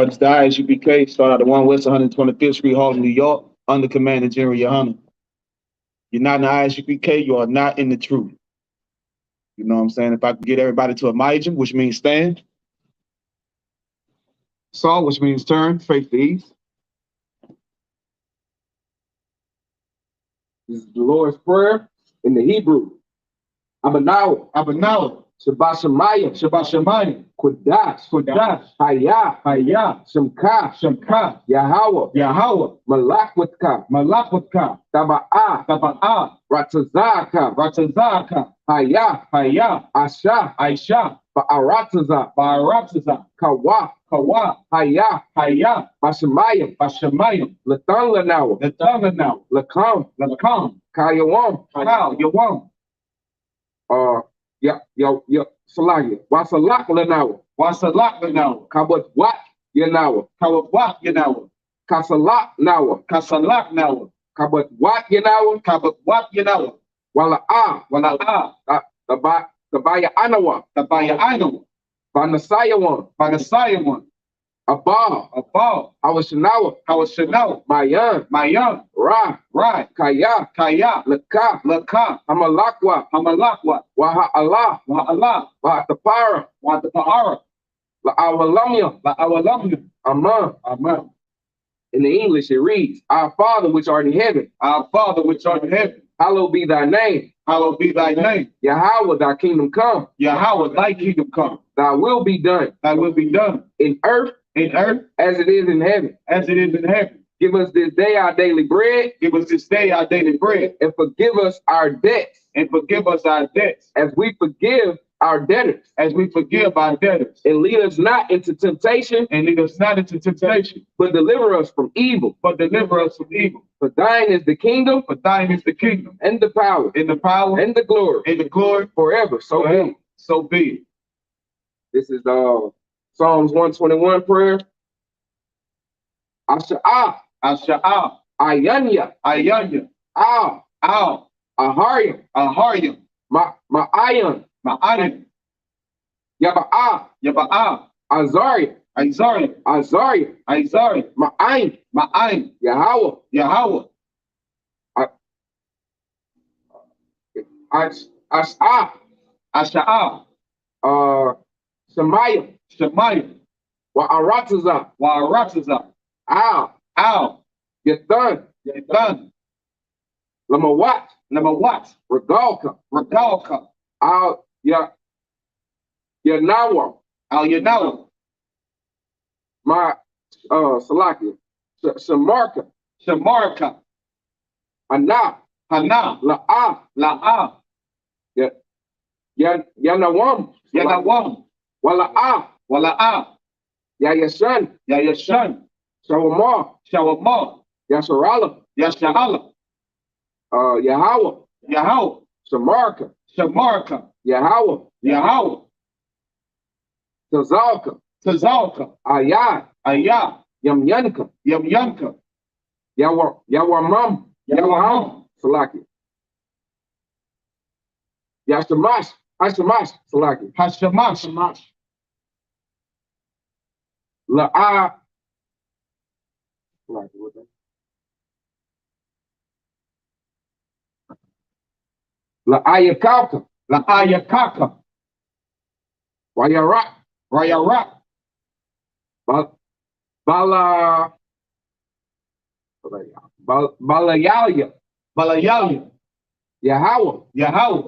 It's the ISUPK, start out the 1 West 125th Street, Harlem, New York, under command of General Yohana. You're not in the ISUPK, you are not in the truth. You know what I'm saying? If I could get everybody to a Majim, which means stand. Saw, which means turn, face the east. This is the Lord's Prayer in the Hebrew. Abanawa, Abanawa, Shabbat Shemayim, Shabbat Shemayim, Kodash, Kodash, Hayah, Hayah, Shemka, Shemka, Yahweh, Yahweh, Malakwaka, Malakwaka, Taba'ah, Taba'ah, Ratazaka, Ratazaka, Hayah, Hayah, Asha, Aisha, Ba'arataza, Ba'arataza, Kawa, Kawa, Hayah, Hayah, Bashemayim, Bashemayim, Latan Lanawa, Nathanaw, Lakam, Lakam, Kayawam, Kal, Yawam, Salaya, Wasalak Lanawa, Wasalak Lanawa, Kabat Wat Yanawa, Kawabwak Yanawa, Kasalak Nawa, Kasalak Nawa, Kabat Wat Yanawa, Kababwak Yanawa, Wala Wala Tabaya Anawa, Tabaya Ainawa, Banasayawan, Banasayawan, Abba, Abal, Awashanawa, Hawashanaw, Mayan, Mayan, Ra, Rai, Kaya, Kaya, Laka, Laka, Hamalakwa, Hamalakwa, Waha Allah, Wa'ala, Watapara, Watapa'ara, La Awalamya, La'awalamya, Aman. Amen. In the English, it reads, Our Father which art in heaven, Our Father which art in heaven, hallowed be thy name. hallowed be thy name. Yahweh, thy kingdom come. Yahweh, thy kingdom come. Thy will be done Thy will be done in earth as it is in heaven. as it is in heaven. Give us this day our daily bread, Give us this day our daily bread, and forgive us our debts and forgive us our debts, as we forgive our debtors. as we forgive our debtors. And lead us not into temptation, And lead us not into temptation, but deliver us from evil. but deliver us from evil. For thine is the kingdom, For thine is the kingdom, and the power, and the power, and the glory, and the glory forever. So be it. so be it. This is Psalms 121 prayer. Asha'ah, Asha'ah, Ayanya, Ayanya, Al, Al, Aharyam, Aharyam, Ma'ayan, Ma'anim, Yaba'ah, Yaba'ah, Azariah, Isaiah, Azariah, Isaiah, Ma'ayin, Ma'aim, Yahweh, Yahweh, Ash'ah, Asha'ah, Shemayim, Shemayim, Wa'aratazah, Wa'aratazah, Al, Al, Yathan, Yathan, Lamawat, Namawat, Regalka, Regalka, Al Yanawa, Al Yanawa, my Salakia, Shamarka, Shamarka, Ana, Hana, La'ah, La'ah, Yanawam, Yanawam, Wala'ah, Wala'ah, Yayashan, Yayashan, Shawamah, Shawamah, Yasharala, Yasha'ala, Yahweh, Yahweh, Shamarka, Shamarka, Yahweh, Yahweh, Tazalka, Tazalka, Ayah, Ayah, Yamyanka, Yamyanka, Yawamam, Yawamam, Salakia, Yashamash, Hashamash, Salakia, Hashamash, La'ah, Salakia, what's that? La'ayakaka, La'ayakaka, Wayarak, Rayarak, Balayaya, Balayaya, Yahweh, Yahweh,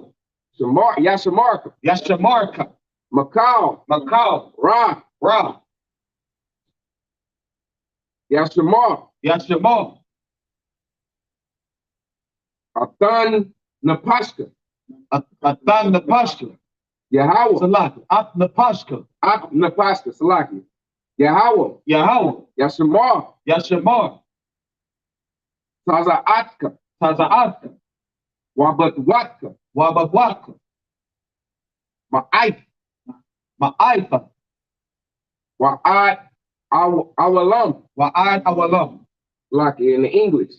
Yashamarka, Yashamarka, Makal, Makal, Ra, Ra, Yashamar, Yashamar, Athan Napashka, Atan Napashka, Yahweh, Salaki, At Napashka, At Napashka, Salaki, Yahweh, Yahweh, Yashamar, Yashamar, Tazaatka, Tazaatka, Wabatwatka, Wababwaka, Ma'aif, Ma'aifa, Wa'ad Awalam, Wa'ad Awalam, like in the English,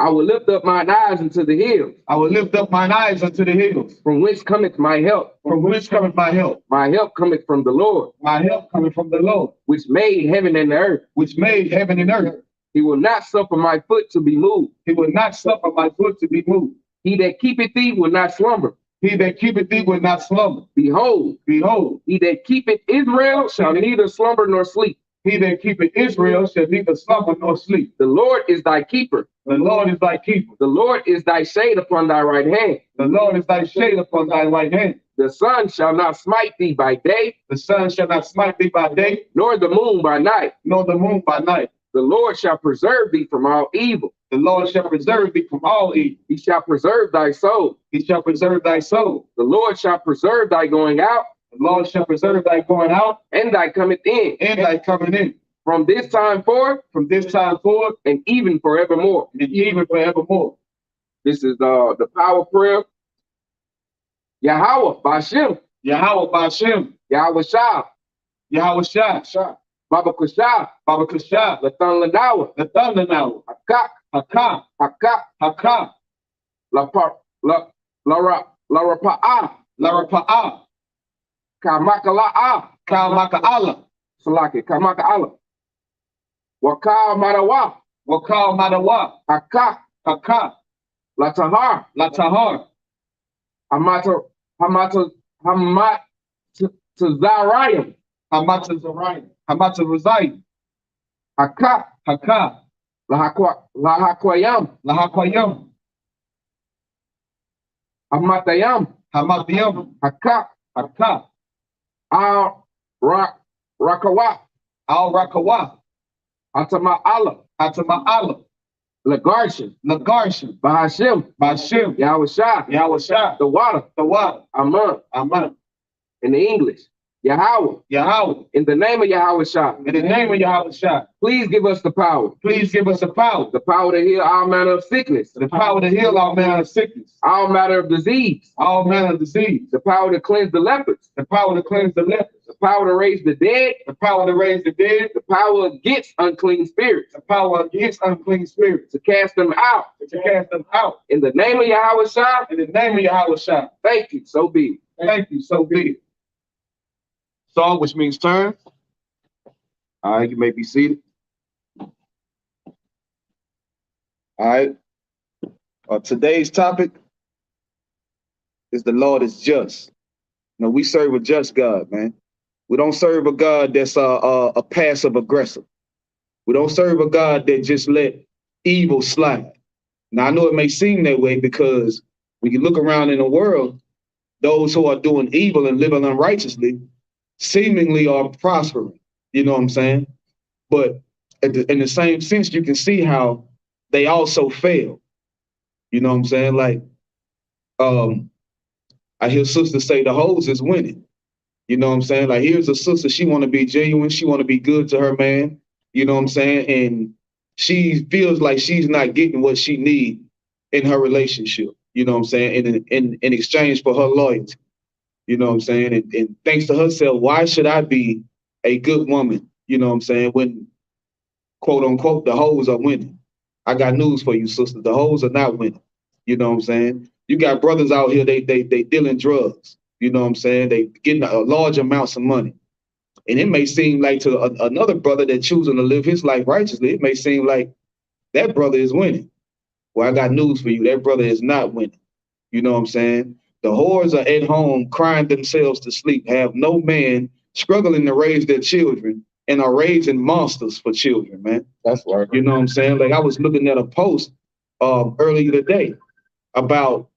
I will lift up mine eyes unto the hills. I will lift up mine eyes unto the hills. From whence cometh my help? From whence cometh my help? My help cometh from the Lord. My help cometh from the Lord, which made heaven and the earth. which made heaven and earth. He will not suffer my foot to be moved. He will not suffer my foot to be moved. He that keepeth thee will not slumber. He that keepeth thee will not slumber. Behold, Behold, he that keepeth Israel shall neither slumber nor sleep. he that keepeth Israel shall neither slumber nor sleep. The Lord is thy keeper. The Lord is thy keeper. The Lord is thy shade upon thy right hand. The Lord is thy shade upon thy right hand. The sun shall not smite thee by day, The sun shall not smite thee by day, nor the moon by night. nor the moon by night. The Lord shall preserve thee from all evil. The Lord shall preserve thee from all evil. He shall preserve thy soul. He shall preserve thy soul. The Lord shall preserve thy going out The Lord shall preserve thy going out and thy coming in. and thy coming in. From this time forth From this time forward and even forevermore. and even forevermore. This is the power prayer. Yahweh, Bashem, Yahweh Bashem, Yahweh Shah, Yahweh Shah, Baba Kushah, Baba Kushah, Latan Ladawa, the thunder now, Hakak, Hakah, Hakak, Hakah, La Rapa'a, Larapa'ah, Kamakala'a, Kalmaka'Allah, Salaki, Kamaka'Allah, Wakal Madawa, Wakal Madawa, Hakak, Hakah, Latahar, Latahar, Hamata, Tazarayim, Hamata Zariah, Hamata Razayim, Hakak, Hakah, Lahakwayam, Lahakwayam, Hamatayam, Hamatayam, Hakak, Hakah, Al Rakawa, Al Rakawa, Atama'Allah, Atama'Allah, Lagarshan, Lagarshan, Bahashim, Bashem, Yahweh Shah, Yahweh Shah, the water, the water, Aman, Aman, in the English, Yahweh, Yahweh, in the name of Yahweh Shah, in the name of Yahweh Shah, please give us the power please give us the power to heal all manner of sickness, to heal all manner of sickness, all manner of disease, all manner of disease, the power to cleanse the lepers, the power to cleanse the lepers, the power to raise the dead, the power to raise the dead, the power against unclean spirits, the power against unclean spirits, to cast them out. to cast them out. In the name of Yahweh Shah, In the name of Yahweh Shah, thank you, so be it. thank you, so be it. Song, which means turn. All right, you may be seated. All right. Today's topic is the Lord is just. You know, we serve a just God, man. We don't serve a God that's a passive aggressive. We don't serve a God that just let evil slide. Now, I know it may seem that way because when you look around in the world, those who are doing evil and living unrighteously seemingly are prospering. You know what I'm saying? But in the same sense, you can see how they also fail. You know what I'm saying? Like, I hear sisters say the hoes is winning. You know what I'm saying? Like, here's a sister, she want to be genuine. She want to be good to her man. You know what I'm saying? And she feels like she's not getting what she need in her relationship. You know what I'm saying? In exchange for her loyalty. You know what I'm saying? And thanks to herself, why should I be a good woman? You know what I'm saying? When, quote unquote, the hoes are winning. I got news for you, sister. The hoes are not winning. You know what I'm saying? You got brothers out here, they dealing drugs. You know what I'm saying? They getting large amounts of money. And it may seem like to another brother that choosing to live his life righteously, it may seem like that brother is winning. Well, I got news for you. That brother is not winning. You know what I'm saying? The whores are at home crying themselves to sleep, have no man, struggling to raise their children, and are raising monsters for children, man. That's right. You know what I'm saying? Like, I was looking at a post earlier today about,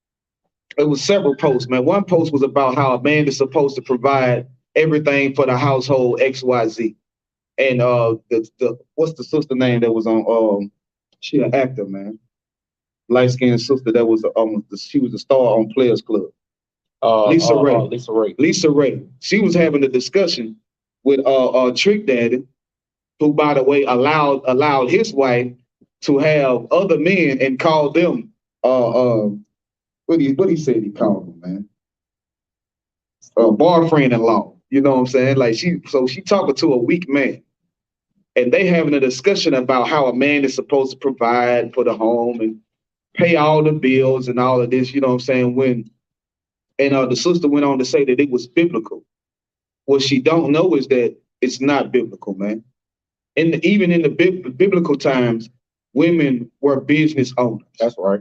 it was several posts, man. One post was about how a man is supposed to provide everything for the household XYZ. And the what's the sister name that was on, she an actor, man. Light-skinned sister that was she was a star on Players Club. Lisa Ray. Lisa Ray. Lisa Ray. She was having a discussion with Trick Daddy, who, by the way, allowed his wife to have other men and called them what he said he called them, man. Boyfriend-in-law. You know what I'm saying? Like, she talking to a weak man. And they having a discussion about how a man is supposed to provide for the home and pay all the bills and all of this, you know what I'm saying? The sister went on to say that it was biblical. What she don't know is that it's not biblical, man. Even in the biblical times, women were business owners. That's right.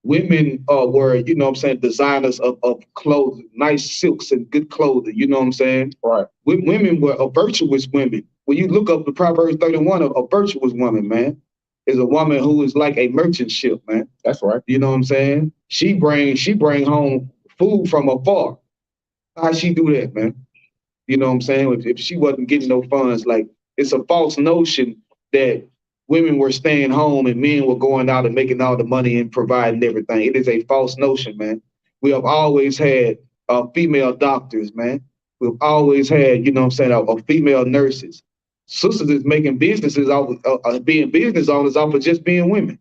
Women were, you know what I'm saying, designers of clothes, nice silks and good clothing, you know what I'm saying? Right. Women were virtuous women. When you look up the Proverbs 31, a virtuous woman, man, is a woman who is like a merchant ship, man. That's right. You know what I'm saying? She bring home food from afar. How she do that, man? You know what I'm saying? If she wasn't getting no funds, like it's a false notion that women were staying home and men were going out and making all the money and providing everything. It is a false notion, man. We have always had female doctors, man. We've always had, you know what I'm saying, female nurses. Sisters is making businesses off being business owners off of just being women.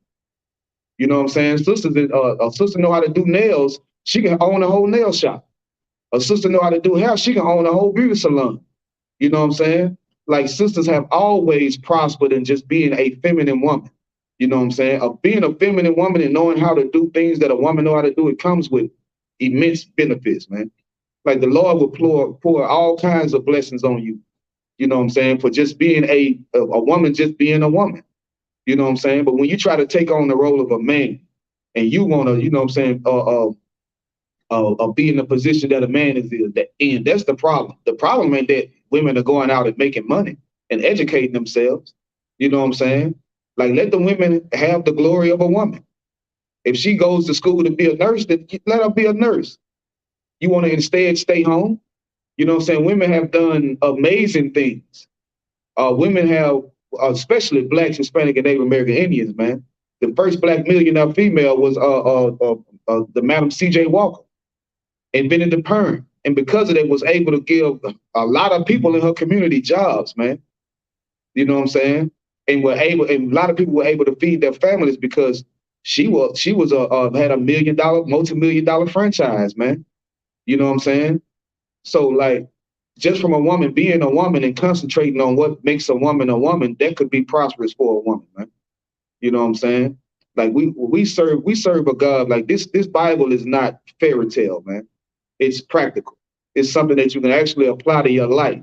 You know what I'm saying? Sisters, a sister know how to do nails. She can own a whole nail shop. A sister know how to do hair. She can own a whole beauty salon. You know what I'm saying? Like sisters have always prospered in just being a feminine woman. You know what I'm saying? Of being a feminine woman and knowing how to do things that a woman know how to do, it comes with immense benefits, man. Like the Lord will pour all kinds of blessings on you. You know what I'm saying? For just being a woman, just being a woman. You know what I'm saying? But when you try to take on the role of a man and you want to, you know what I'm saying, be in the position that a man is in, that's the problem. The problem ain't that women are going out and making money and educating themselves. You know what I'm saying? Like let the women have the glory of a woman. If she goes to school to be a nurse, then let her be a nurse. You want to instead stay home? You know what I'm saying? Women have done amazing things. Women have, especially Blacks, Hispanic, and Native American Indians, man. The first Black millionaire female was the Madam C.J. Walker, invented the perm. And because of that, was able to give a lot of people in her community jobs, man. You know what I'm saying? And a lot of people were able to feed their families because she had a multi-million-dollar franchise, man. You know what I'm saying? So like, just from a woman being a woman and concentrating on what makes a woman, that could be prosperous for a woman, man. You know what I'm saying? Like we serve a God like this. This Bible is not fairy tale, man. It's practical. It's something that you can actually apply to your life.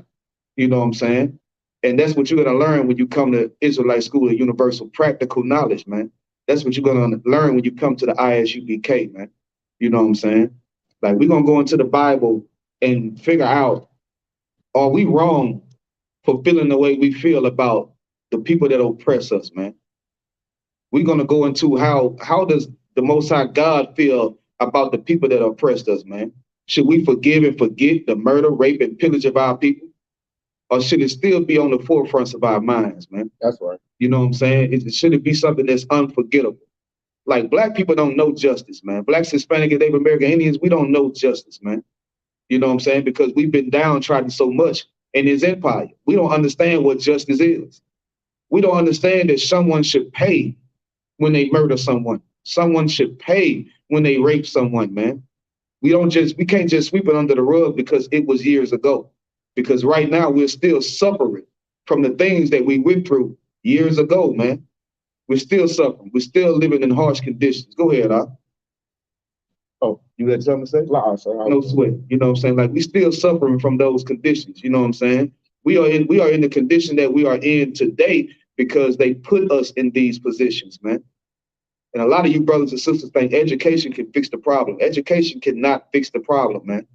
You know what I'm saying? And that's what you're gonna learn when you come to Israelite School of Universal Practical Knowledge, man. That's what you're gonna learn when you come to the ISUPK, man. You know what I'm saying? Like we're gonna go into the Bible and figure out, are we wrong for feeling the way we feel about the people that oppress us, man? We're gonna go into how does the Most High God feel about the people that oppressed us, man? Should we forgive and forget the murder, rape, and pillage of our people? Or should it still be on the forefronts of our minds, man? That's right. You know what I'm saying? Should it be something that's unforgettable? Like Black people don't know justice, man. Blacks, Hispanic, and Native American Indians, we don't know justice, man. You know what I'm saying? Because we've been downtrodden so much in this empire. We don't understand what justice is. We don't understand that someone should pay when they murder someone. Someone should pay when they rape someone, man. We can't just sweep it under the rug because it was years ago. Because right now we're still suffering from the things that we went through years ago, man. We're still suffering. We're still living in harsh conditions. Go ahead, Al. Oh, you got something to say? No sweat. You know what I'm saying? Like we still suffering from those conditions. You know what I'm saying? We are in the condition that we are in today because they put us in these positions, man. And a lot of you brothers and sisters think education can fix the problem. Education cannot fix the problem, man.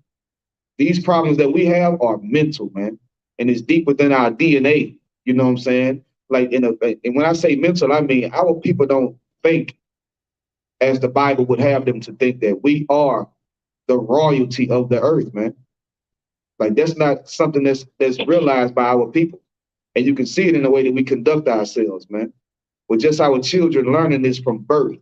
These problems that we have are mental, man. And it's deep within our DNA. You know what I'm saying? Like and when I say mental, I mean our people don't think as the Bible would have them to think, that we are the royalty of the earth, man. Like that's not something that's realized by our people. And you can see it in the way that we conduct ourselves, man. With just our children learning this from birth,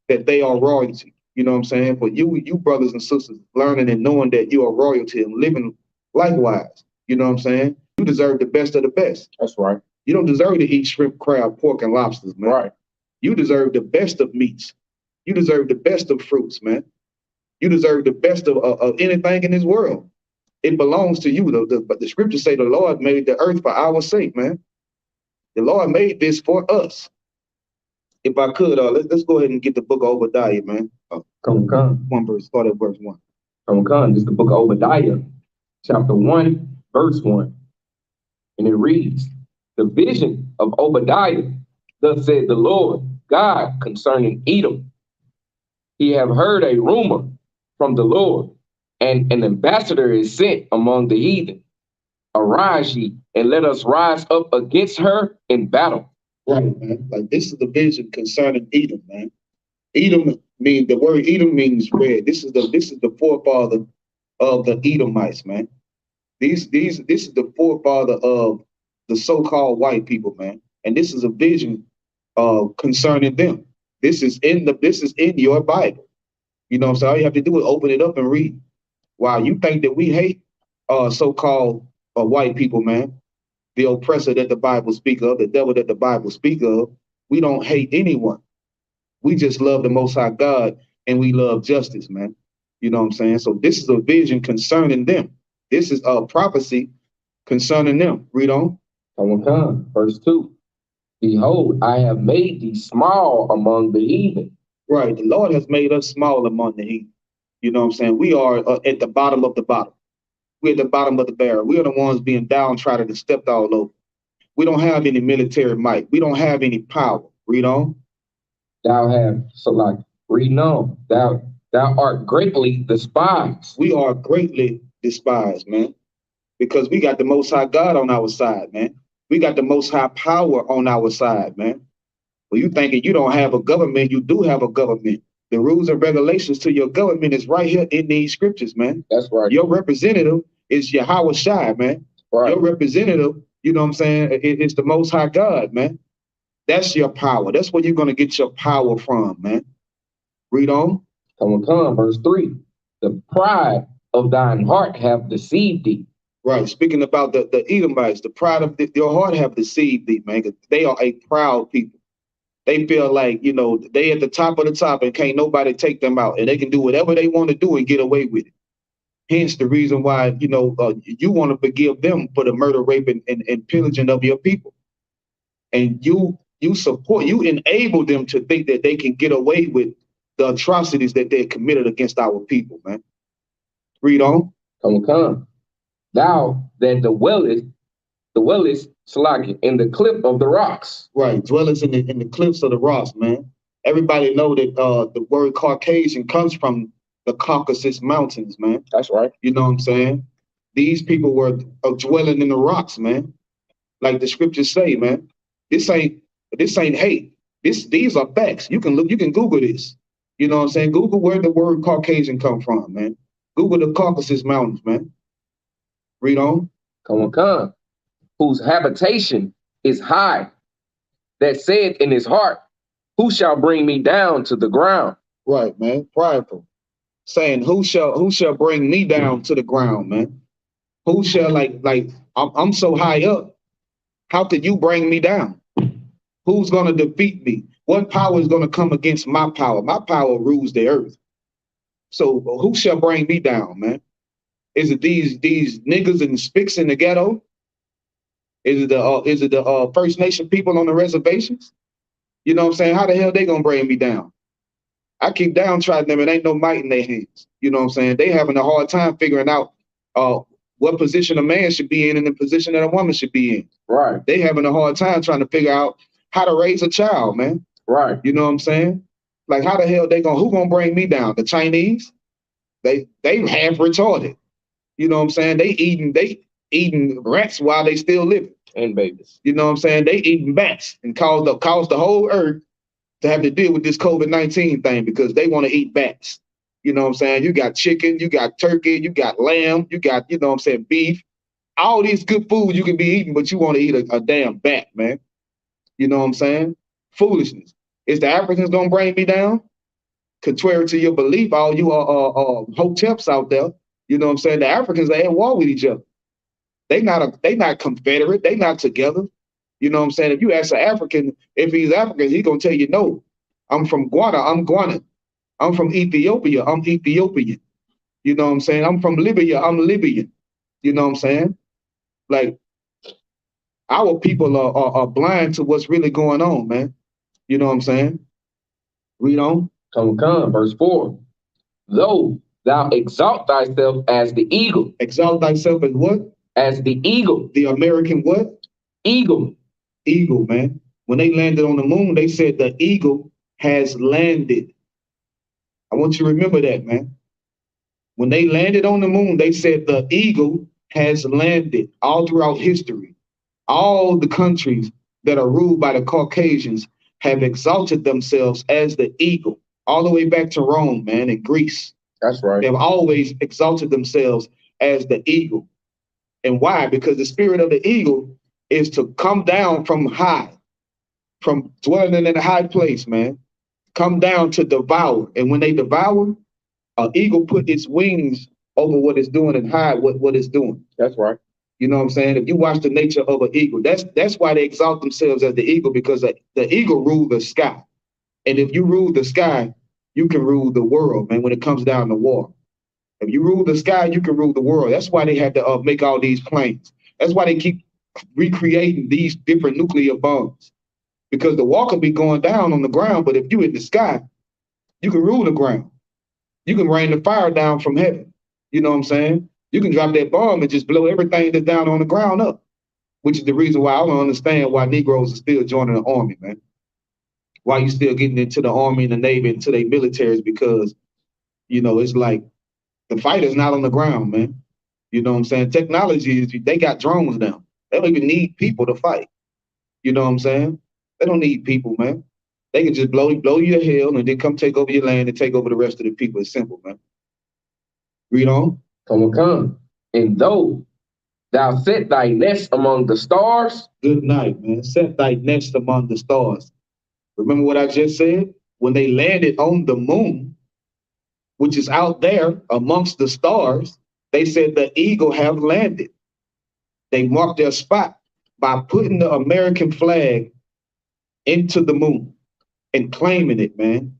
that they are royalty. You know what I'm saying? For you brothers and sisters learning and knowing that you are royalty and living likewise. You know what I'm saying? You deserve the best of the best. That's right. You don't deserve to eat shrimp, crab, pork, and lobsters, man. Right. You deserve the best of meats. You deserve the best of fruits, man. You deserve the best of anything in this world. It belongs to you. But the scriptures say the Lord made the earth for our sake, man. The Lord made this for us. If I could, let's go ahead and get the book of Obadiah, man. Come. One verse, start at verse 1. Come. This is the book of Obadiah, chapter 1, verse 1. And it reads, the vision of Obadiah, thus said the Lord God concerning Edom. He have heard a rumor from the Lord, and an ambassador is sent among the heathen. Arise ye, and let us rise up against her in battle. Right, man. Like this is the vision concerning Edom, man. The word Edom means red. This is the forefather of the Edomites, man. This is the forefather of the so-called white people, man. And this is a vision concerning them. This is in your Bible. You know what I'm saying? All you have to do is open it up and read. Wow, you think that we hate so-called white people, man? The oppressor that the Bible speak of, the devil that the Bible speak of. We don't hate anyone. We just love the Most High God and we love justice, man. You know what I'm saying? So this is a vision concerning them. This is a prophecy concerning them. Read on. Come. Verse 2. Behold, I have made thee small among the heathen. Right. The Lord has made us small among the heathen. You know what I'm saying? We are at the bottom of the bottom. We're at the bottom of the barrel. We are the ones being downtrodden and stepped all over. We don't have any military might. We don't have any power. Read on. Read on. Thou art greatly despised. We are greatly despised, man, because we got the Most High God on our side, man. We got the Most High power on our side, man. Well, you thinking you don't have a government, you do have a government. The rules and regulations to your government is right here in these scriptures, man. That's right. Your representative is Yahweh Shai, man. Right. Your representative, you know what I'm saying, it's the Most High God, man. That's your power. That's where you're going to get your power from, man. Read on. Come. Verse 3. The pride of thine heart have deceived thee. Right. Speaking about the Edomites, the pride of your heart have deceived thee, man. They are a proud people. They feel like, you know, they at the top of the top and can't nobody take them out. And they can do whatever they want to do and get away with it. Hence the reason why, you know, you want to forgive them for the murder, rape, and pillaging of your people. And you enable them to think that they can get away with the atrocities that they committed against our people, man. Read on. Come. Thou that dwellest in the cliff of the rocks. Right, dwellers in the cliffs of the rocks, man. Everybody know that the word Caucasian comes from the Caucasus Mountains, man. That's right. You know what I'm saying? These people were dwelling in the rocks, man. Like the scriptures say, man. This ain't hate. These are facts. You can Google this. You know what I'm saying? Google where the word Caucasian come from, man. Google the Caucasus Mountains, man. Read on. Come. Whose habitation is high, that said in his heart, who shall bring me down to the ground? Right, man. Prideful. Saying, who shall bring me down to the ground, man? Who shall I'm so high up. How could you bring me down? Who's gonna defeat me? What power is gonna come against my power? My power rules the earth. So who shall bring me down, man? Is it these niggas and spicks in the ghetto? Is it the First Nation people on the reservations? You know what I'm saying? How the hell they gonna bring me down? I keep downtrodden them and ain't no might in their hands. You know what I'm saying? They having a hard time figuring out what position a man should be in and the position that a woman should be in. Right. They having a hard time trying to figure out how to raise a child, man. Right. You know what I'm saying? Like how the hell who gonna bring me down? The Chinese? They half retarded. You know what I'm saying? They eating rats while they still living. And babies. You know what I'm saying? They eating bats and caused the whole earth to have to deal with this COVID-19 thing because they want to eat bats. You know what I'm saying? You got chicken, you got turkey, you got lamb, you got, you know what I'm saying, beef. All these good food you can be eating, but you want to eat a damn bat, man. You know what I'm saying? Foolishness. Is the Africans gonna bring me down? Contrary to your belief, all you hoteps out there, you know what I'm saying? The Africans are at war with each other. They not confederate. They not together. You know what I'm saying? If you ask an African if he's African, he's gonna tell you no. I'm from Ghana. I'm Guanan. I'm from Ethiopia. I'm Ethiopian. You know what I'm saying? I'm from Libya. I'm Libyan. You know what I'm saying? Like our people are blind to what's really going on, man. You know what I'm saying? Read on. Come, verse 4. Though thou exalt thyself as the eagle. Exalt thyself as what? As the eagle. The American what? Eagle. Eagle, man. When they landed on the moon, they said the eagle has landed. I want you to remember that, man. When they landed on the moon, they said the eagle has landed. All throughout history, all the countries that are ruled by the Caucasians have exalted themselves as the eagle, all the way back to Rome, man, and Greece. That's right. They've always exalted themselves as the eagle. And why? Because the spirit of the eagle is to come down from high, from dwelling in a high place, man. Come down to devour. And when they devour, an eagle put its wings over what it's doing and hide what it's doing. That's right. You know what I'm saying? If you watch the nature of an eagle, that's why they exalt themselves as the eagle, because the eagle rules the sky. And if you rule the sky, you can rule the world, man, when it comes down to war. If you rule the sky, you can rule the world. That's why they had to make all these planes. That's why they keep recreating these different nuclear bombs. Because the war could be going down on the ground, but if you in the sky, you can rule the ground. You can rain the fire down from heaven. You know what I'm saying? You can drop that bomb and just blow everything that's down on the ground up, which is the reason why I don't understand why Negroes are still joining the army, man. Why you still getting into the army and the Navy, into their militaries, because, you know, it's like the fight is not on the ground, man. You know what I'm saying? Technology is, they got drones now. They don't even need people to fight. You know what I'm saying? They don't need people, man. They can just blow you to hell and then come take over your land and take over the rest of the people. It's simple, man. Read on. Come. And though thou set thy nest among the stars. Good night, man. Set thy nest among the stars. Remember what I just said? When they landed on the moon, which is out there amongst the stars, they said the eagle have landed. They marked their spot by putting the American flag into the moon and claiming it, man.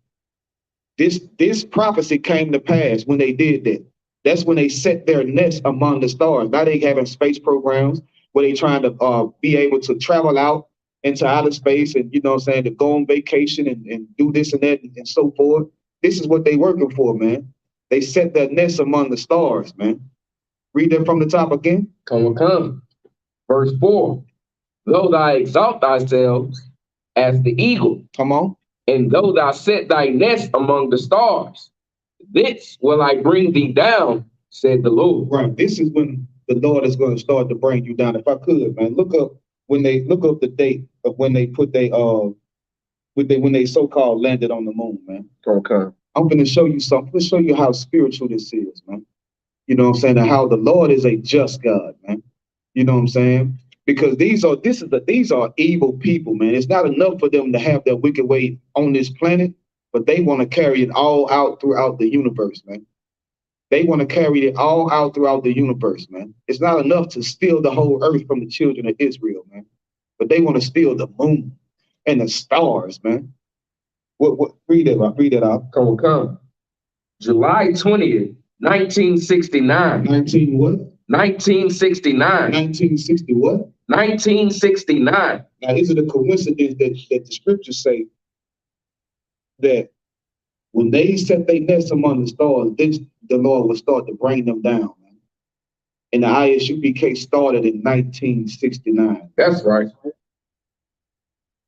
This prophecy came to pass when they did that. That's when they set their nest among the stars. Now they having space programs where they trying to be able to travel out into outer space and, you know what I'm saying, to go on vacation and do this and that and so forth. This is what they working for, man. They set their nest among the stars, man. Read that from the top again. Come. Verse 4. Though thou exalt thyself as the eagle. Come on. And though thou set thy nest among the stars, this will I bring thee down, said the Lord. Right. This is when the Lord is going to start to bring you down. If I could, man, look up the date of when they put when they so-called landed on the moon, man. Okay. I'm going to show you something. I'm going to show you how spiritual this is, man. You know what I'm saying? And how the Lord is a just God, man. You know what I'm saying? Because these are evil people, man. It's not enough for them to have their wicked way on this planet, but they want to carry it all out throughout the universe, man. They want to carry it all out throughout the universe, man. It's not enough to steal the whole earth from the children of Israel, man. But they want to steal the moon and the stars, man. What read it out. Come. July 20th, 1969. 19 what? 1969. 1960 what? 1969. Now, is it a coincidence that the scriptures say that when they set their nest among the stars, the Lord will start to bring them down, man? And the Isupk started in 1969. That's right.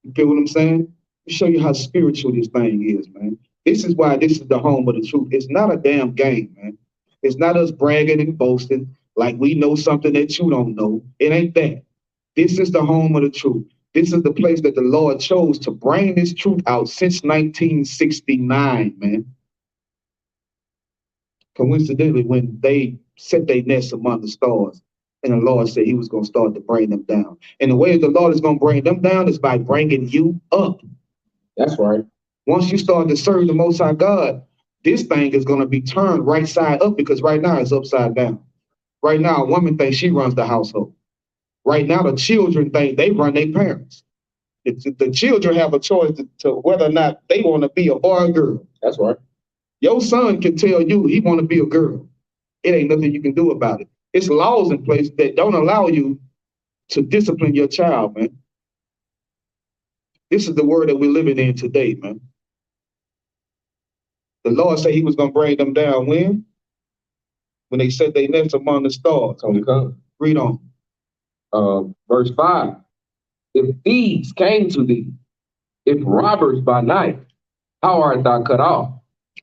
You feel what I'm saying? Let me show you how spiritual this thing is, man. This is why this is the home of the truth. It's not a damn game, man. It's not us bragging and boasting like we know something that you don't know. It ain't that. This is the home of the truth. This is the place that the Lord chose to bring this truth out since 1969, man. Coincidentally, when they set their nest among the stars, and the Lord said he was going to start to bring them down. And the way the Lord is going to bring them down is by bringing you up. That's right. Once you start to serve the Most High God, this thing is going to be turned right side up, because right now it's upside down. Right now, a woman thinks she runs the household. Right now, the children think they run their parents. The children have a choice to whether or not they want to be a boy or girl. That's right. Your son can tell you he want to be a girl. It ain't nothing you can do about it. It's laws in place that don't allow you to discipline your child, man. This is the world that we're living in today, man. The Lord said he was going to bring them down when? When they said they nest among the stars. Okay. Read on. Verse 5. If thieves came to thee, if robbers by night, how art thou cut off?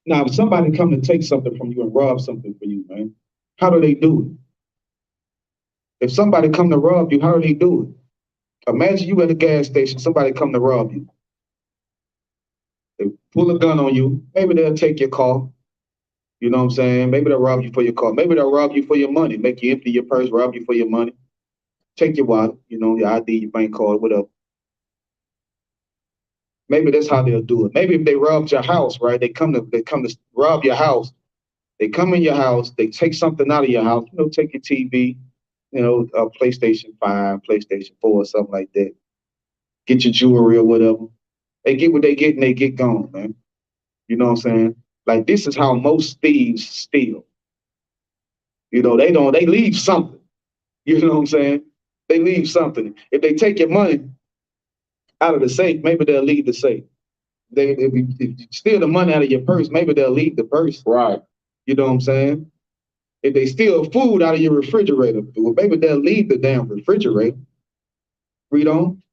Now, if somebody come to take something from you and rob something for you, man, how do they do it? If somebody come to rob you, how do they do it? Imagine you at a gas station, somebody come to rob you. They pull a gun on you. Maybe they'll take your car. You know what I'm saying? Maybe they'll rob you for your car. Maybe they'll rob you for your money, make you empty your purse, rob you for your money, take your wallet, your ID, your bank card, whatever. Maybe that's how they'll do it. Maybe if they robbed your house, right? They come to rob your house. They come in your house, they take something out of your house, take your TV, a PlayStation 5, PlayStation 4, or something like that. Get your jewelry or whatever. They get what they get and they get gone, man. You know what I'm saying? Like, this is how most thieves steal. They leave something. You know what I'm saying? They leave something. If they take your money out of the safe, maybe they'll leave the safe. If you steal the money out of your purse, maybe they'll leave the purse. Right. You know what I'm saying? If they steal food out of your refrigerator, well, maybe they'll leave the damn refrigerator. Read on.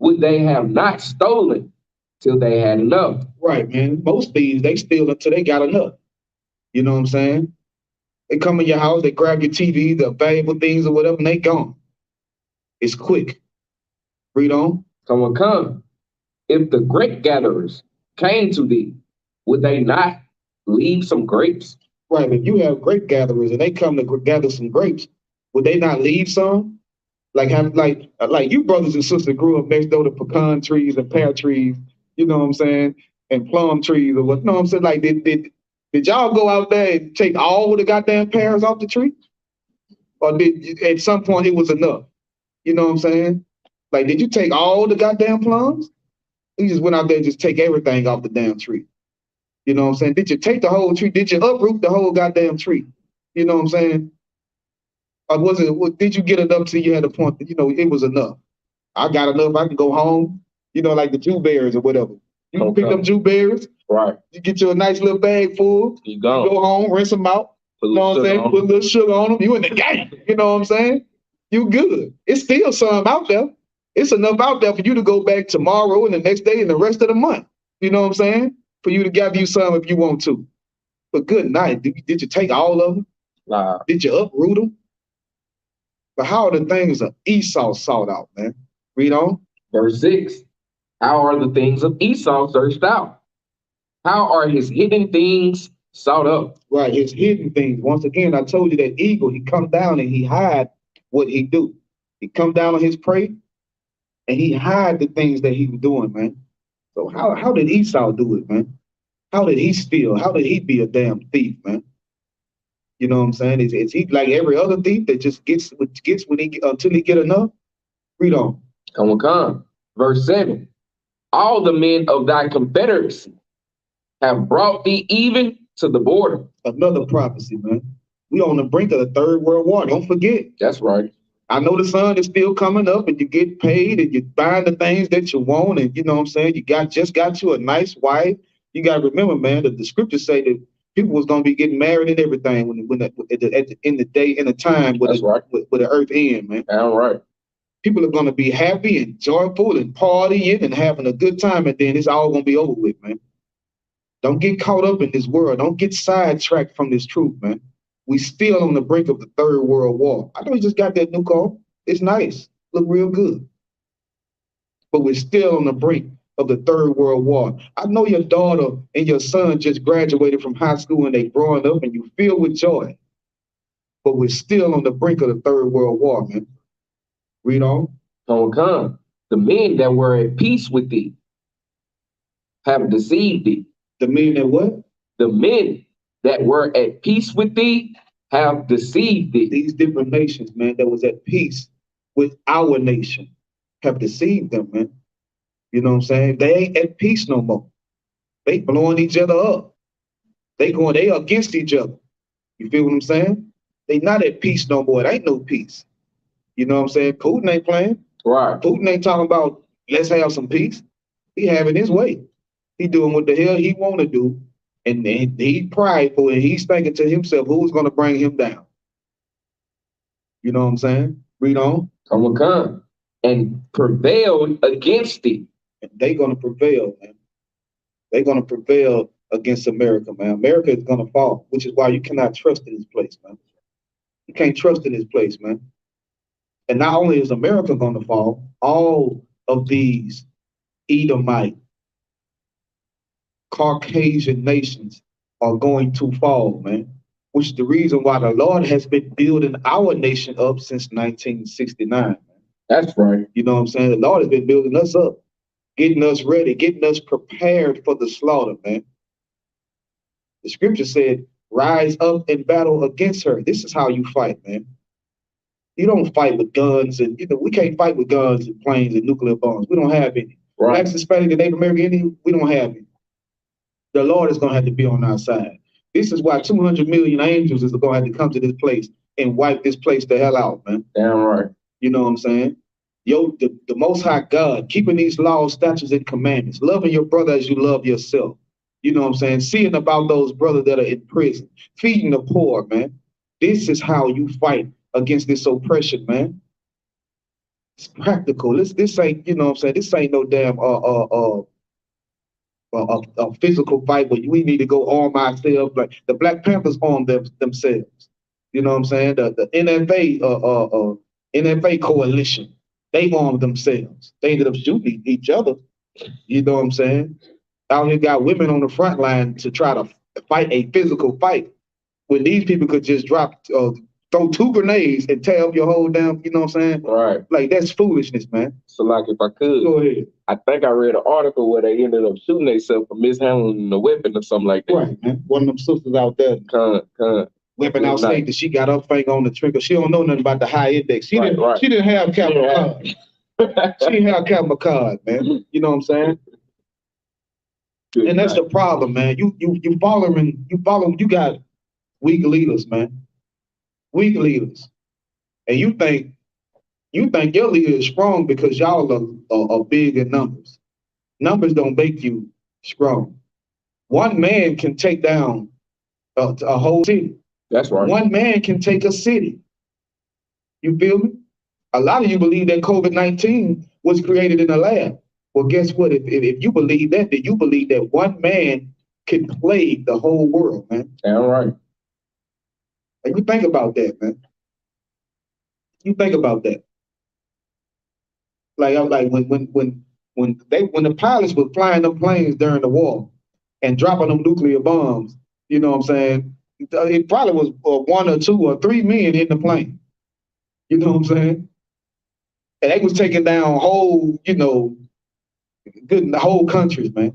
Would they have not stolen till they had enough? Right, man. Most thieves, they steal until they got enough. You know what I'm saying? They come in your house, they grab your TV, the valuable things or whatever, and they gone. It's quick. Read on. If the grape gatherers came to thee, would they not leave some grapes? Right. If you have grape gatherers and they come to gather some grapes, would they not leave some? Like you brothers and sisters grew up next door to pecan trees and pear trees, you know what I'm saying, and plum trees or what? You know what I'm saying? Like, did y'all go out there and take all the goddamn pears off the tree, or did at some point it was enough? You know what I'm saying? Like, did you take all the goddamn plums? You just went out there and just take everything off the damn tree. You know what I'm saying? Did you take the whole tree? Did you uproot the whole goddamn tree? You know what I'm saying? Or did you get it up till you had a point that, it was enough? I got enough, I can go home, like the Jew berries or whatever. You can pick up Jew berries. Right. You get you a nice little bag full. You go home, rinse them out. You know what I'm saying? Put a little sugar on them. You in the game. You know what I'm saying? You good. It's still some out there. It's enough out there for you to go back tomorrow and the next day and the rest of the month. You know what I'm saying? For you to gather you some if you want to. But good night. Did you take all of them? Nah. Did you uproot them? But how are the things of Esau sought out, man? Read on. Verse 6. How are the things of Esau searched out? How are his hidden things sought up? Right, his hidden things. Once again, I told you that eagle, he come down and he hide what he do. He come down on his prey and he hide the things that he was doing, man. So how did Esau do it, man? How did he steal? How did he be a damn thief, man? You know what I'm saying? Is he like every other thief that just gets when he until he get enough? Read on. Come. Verse 7. All the men of thy confederacy have brought thee even to the border. Another prophecy, man. We on the brink of the Third World War. Don't forget. That's right. I know the sun is still coming up and you get paid and you buy the things that you want. And you know what I'm saying? You just got you a nice wife. You got to remember, man, that the scriptures say that people was going to be getting married and everything in the time when the earth end, man. All right. People are going to be happy and joyful and partying and having a good time. And then it's all going to be over with, man. Don't get caught up in this world. Don't get sidetracked from this truth, man. We still on the brink of the Third World War. I know you just got that new car. It's nice. Look real good. But we're still on the brink of the Third World War. I know your daughter and your son just graduated from high school and they growing up and you feel with joy. But we're still on the brink of the Third World War, man. Read on. Come. The men that were at peace with thee have deceived thee. The men that what? The men that were at peace with thee have deceived thee. These different nations, man, that was at peace with our nation have deceived them, man. You know what I'm saying? They ain't at peace no more. They blowing each other up. They against each other. You feel what I'm saying? They not at peace no more. It ain't no peace. You know what I'm saying? Putin ain't playing. Right. Putin ain't talking about let's have some peace. He having his way. He doing what the hell he want to do. And he's prideful and he's thinking to himself, who's going to bring him down? You know what I'm saying? Read on. Come. And prevailed against it. And they're going to prevail, man. They're going to prevail against America, man. America is going to fall, which is why you cannot trust in this place, man. You can't trust in this place, man. And not only is America going to fall, all of these Edomite, Caucasian nations are going to fall, man. Which is the reason why the Lord has been building our nation up since 1969. Man. That's right. You know what I'm saying? The Lord has been building us up, getting us ready, getting us prepared for the slaughter, man. The scripture said, rise up in battle against her. This is how you fight, man. You don't fight with guns and, we can't fight with guns and planes and nuclear bombs. We don't have any. Right. Blacks, Hispanic, and Native American Indian, we don't have any. The Lord is going to have to be on our side. This is why 200 million angels is going to have to come to this place and wipe this place the hell out, man. Damn right. You know what I'm saying? The Most High God, keeping these laws, statutes, and commandments, loving your brother as you love yourself. You know what I'm saying? Seeing about those brothers that are in prison, feeding the poor, man. This is how you fight against this oppression, man. It's practical. This ain't, you know what I'm saying? This ain't no damn a physical fight where we need to go arm ourselves. Like the Black Panthers armed themselves. You know what I'm saying? The NFA coalition, they armed themselves. They ended up shooting each other. You know what I'm saying? Out here got women on the front line to try to fight a physical fight when these people could just throw 2 grenades and tear up your whole damn, you know what I'm saying? Right. Like, that's foolishness, man. So, like, if I could, go ahead. I think I read an article where they ended up shooting themselves for mishandling the weapon or something like that. Right, man. One of them sisters out there. Weapon out saying that she got her finger on the trigger. She don't know nothing about the high index. She didn't have Captain McCard. She didn't have Captain McCard, man. You know what I'm saying? Good and that's the problem, man. You got weak leaders, man. Weak leaders. And you think your leader is strong because y'all are big in numbers. Numbers don't make you strong. One man can take down a whole city. That's right. One man can take a city. You feel me? A lot of you believe that COVID-19 was created in a lab. Well, guess what? If you believe that, then you believe that one man can plague the whole world, man. All right. And you think about that, man. You think about that. Like when the pilots were flying them planes during the war and dropping them nuclear bombs, you know what I'm saying? It probably was 1 or 2 or 3 men in the plane. You know what I'm saying? And they was taking down whole, whole countries, man.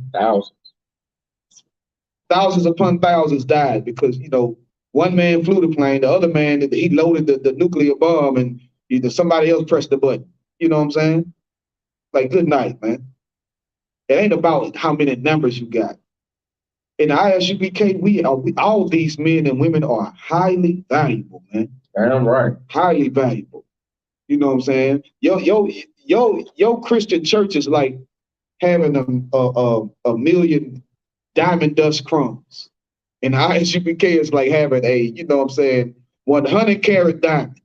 Thousands upon thousands died because, one man flew the plane, the other man, he loaded the nuclear bomb and somebody else pressed the button. You know what I'm saying? Like, good night, man. It ain't about how many numbers you got. In the ISUPK, all these men and women are highly valuable, man. Damn right. Highly valuable. You know what I'm saying? Your Christian church is like having a million diamond dust crumbs. And the ISUPK is like having 100 carat diamond.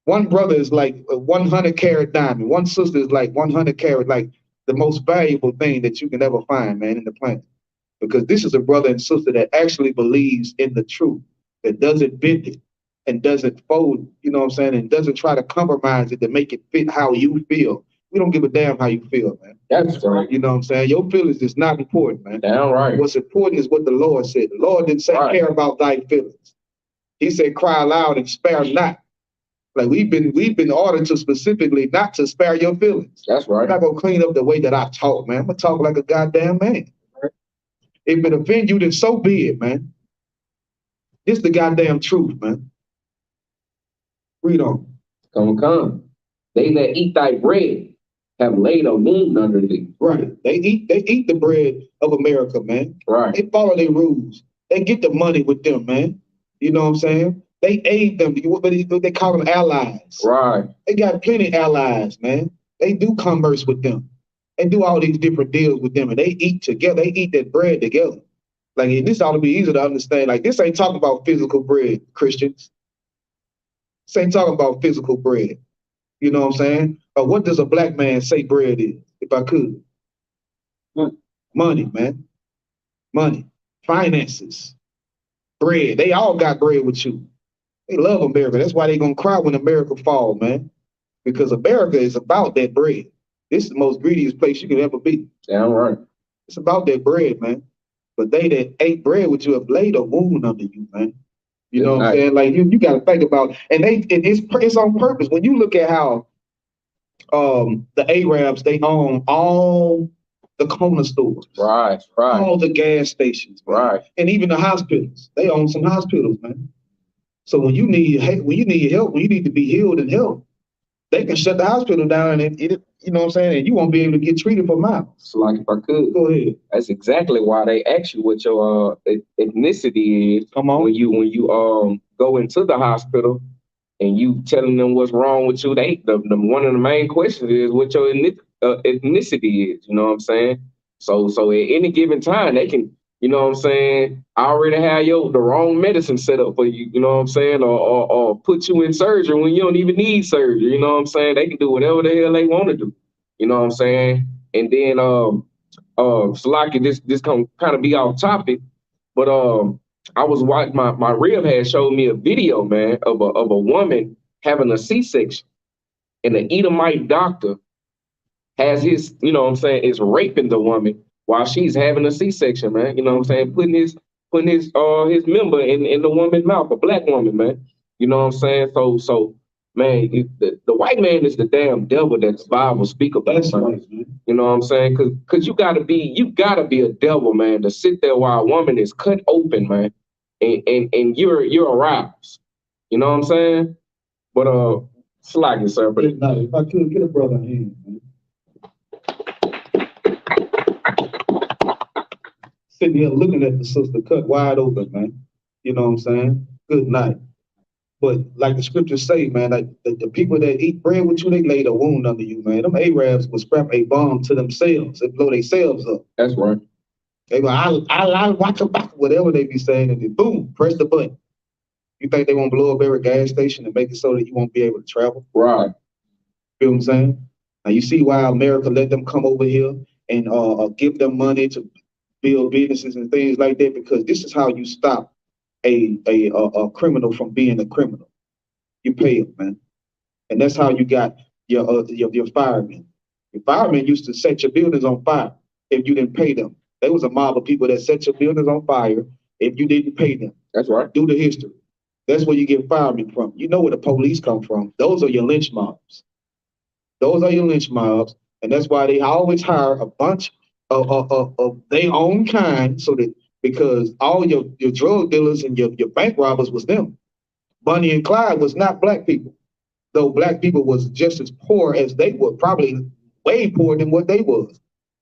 One brother is like 100 carat diamond. One sister is like 100 carat, like the most valuable thing that you can ever find, man, in the planet. Because this is a brother and sister that actually believes in the truth, that doesn't bend it and doesn't fold, you know what I'm saying, and doesn't try to compromise it to make it fit how you feel. We don't give a damn how you feel, man. That's right. You know what I'm saying? Your feelings is not important, man. Damn right. What's important is what the Lord said. The Lord didn't say care about thy feelings. He said cry aloud and spare not. Like we've been ordered to specifically not to spare your feelings. That's right. I'm not gonna clean up the way that I talk, man. I'm gonna talk like a goddamn man. Right. If it offend you, then so be it, man. This the goddamn truth, man. Read on. Come. They that eat thy bread have laid a wound under thee. Right. They eat the bread of America, man. Right. They follow their rules. They get the money with them, man. You know what I'm saying? They aid them. They call them allies. Right. They got plenty of allies, man. They do commerce with them. They do all these different deals with them, and they eat together. They eat that bread together. Like, this ought to be easy to understand. Like, this ain't talking about physical bread, Christians. This ain't talking about physical bread. You know what I'm saying? What does a black man say bread is, if I could? Money, man. Money. Finances. Bread. They all got bread with you. They love America. That's why they gonna cry when America fall, man. Because America is about that bread. This is the most greediest place you can ever be. Damn right. It's about that bread, man. But they that ate bread with you have laid a wound under you, man. You know what I'm saying? Like, you got to think about, and it's on purpose. When you look at how the Arabs, they own all the corner stores, right, all the gas stations, man. Right, and even the hospitals. They own some hospitals, man. So when you need help, when you need to be healed and help, they can shut the hospital down and you know what I'm saying, and you won't be able to get treated for miles. So, like, if I could go ahead. That's exactly why they ask you what your ethnicity is. Come on. When you go into the hospital and you telling them what's wrong with you, one of the main questions is what your ethnicity is. You know what I'm saying? So at any given time, they can, you know what I'm saying, already have the wrong medicine set up for you. You know what I'm saying, or put you in surgery when you don't even need surgery. You know what I'm saying? They can do whatever the hell they want to do. You know what I'm saying? And then Salaki, this can kind of be off topic, but I was watching my rib had showed me a video, man, of a woman having a C-section, and the Edomite doctor has his, you know what I'm saying, is raping the woman while she's having a C-section, man. You know what I'm saying, putting his member in the woman's mouth, a black woman, man. You know what I'm saying? So man, the white man is the damn devil that the Bible speak about. That's right, man. You know what I'm saying? Cause you gotta be a devil, man, to sit there while a woman is cut open, man, and you're aroused. You know what I'm saying? But slacking, sir. But if I could get a brother in here, man. Sitting here looking at the sister cut wide open, man. You know what I'm saying? Good night. But like the scriptures say, man, like the people that eat bread with you, they laid a wound under you, man. Them Arabs will strap a bomb to themselves and blow themselves up. That's right. They go, I watch them back, whatever they be saying, and then boom, press the button. You think they won't blow up every gas station and make it so that you won't be able to travel? Right. Feel what I'm saying? Now you see why America let them come over here and give them money to build businesses and things like that, because this is how you stop a criminal from being a criminal. You pay them, man. And that's how you got your firemen. Your firemen used to set your buildings on fire if you didn't pay them. There was a mob of people that set your buildings on fire if you didn't pay them. That's right. Do the history. That's where you get firemen from. You know where the police come from. Those are your lynch mobs. Those are your lynch mobs. And that's why they always hire a bunch of their own kind, so that, because all your drug dealers and your bank robbers was them. Bonnie and Clyde was not black people, though black people was just as poor as they were, probably way poorer than what they was.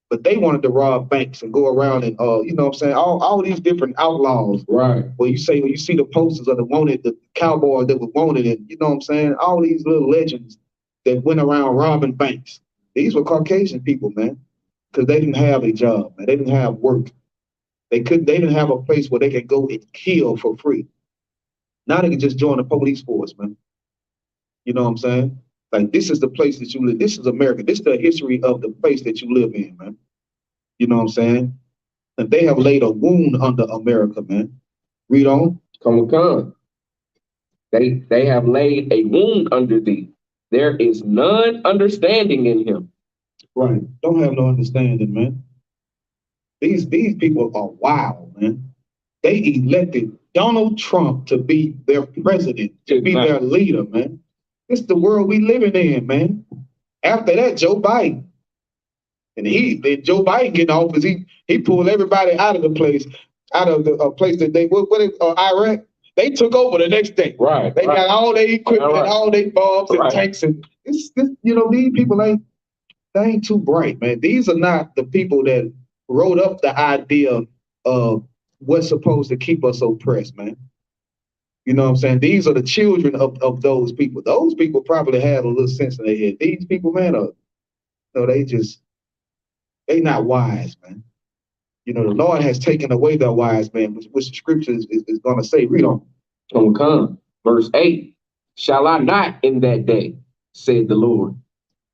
But they wanted to rob banks and go around and you know what I'm saying, all these different outlaws. Right. When you see the posters of the cowboy that was wanted, and you know what I'm saying, all these little legends that went around robbing banks. These were Caucasian people, man, because they didn't have a job, man. They didn't have work. They didn't have a place where they could go and kill for free. Now they can just join the police force, man. You know what I'm saying? Like, this is the place that you live. This is America. This is the history of the place that you live in, man. You know what I'm saying? And they have laid a wound under America, man. Read on. Come. They have laid a wound under thee. There is none understanding in him. Right. Don't have no understanding, man. These people are wild, man. They elected Donald Trump to be their president, to be their leader, man. This is the world we living in, man. After that, Joe Biden. And Joe Biden getting off because he pulled everybody out of the place, out of the place that they Iraq. They took over the next day. Right. They got all their equipment and all their bombs and tanks, and it's you know, these people ain't too bright, man. These are not the people that wrote up the idea of what's supposed to keep us oppressed, man. You know what I'm saying? These are the children of those people. Those people probably had a little sense in their head. These people, man, No, they not wise, man. You know, the Lord has taken away the wise man, which the scripture is going to say. Read on. Come. Verse 8. Shall I not in that day, said the Lord,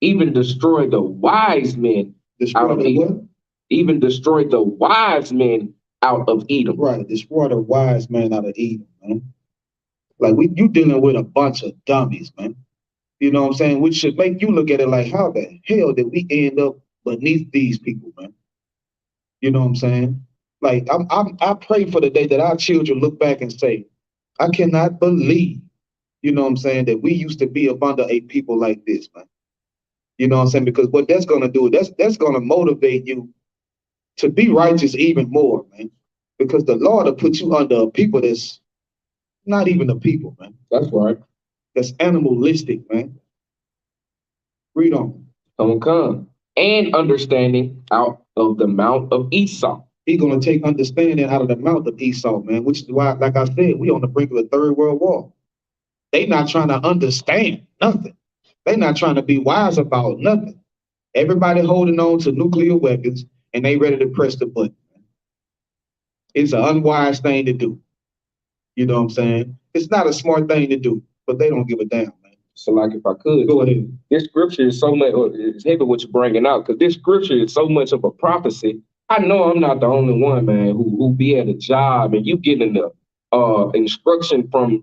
even destroy the wise men Destroy out of the Edom? what? Even destroy the wise men out of Edom. Right, destroy the wise man out of Edom, man. Like you dealing with a bunch of dummies, man. You know what I'm saying? Which should make you look at it like, how the hell did we end up beneath these people, man? You know what I'm saying? Like I pray for the day that our children look back and say, I cannot believe, you know what I'm saying, that we used to be up under a people like this, man. You know what I'm saying? Because what that's gonna do, that's gonna motivate you to be righteous even more, man. Because the Lord will put you under a people that's not even a people, man. That's right. That's animalistic, man. Read on. Come. And understanding out of the mount of Esau. He's gonna take understanding out of the mouth of Esau, man. Which is why, like I said, we on the brink of the third world war. They not trying to understand nothing. They not trying to be wise about nothing. Everybody holding on to nuclear weapons and they ready to press the button. It's an unwise thing to do. You know what I'm saying? It's not a smart thing to do, but they don't give a damn, man. So, like, if I could, go ahead. This scripture is so much, it's heavy what you're bringing out, because this scripture is so much of a prophecy. I know I'm not the only one, man, who be at a job and you getting the instruction from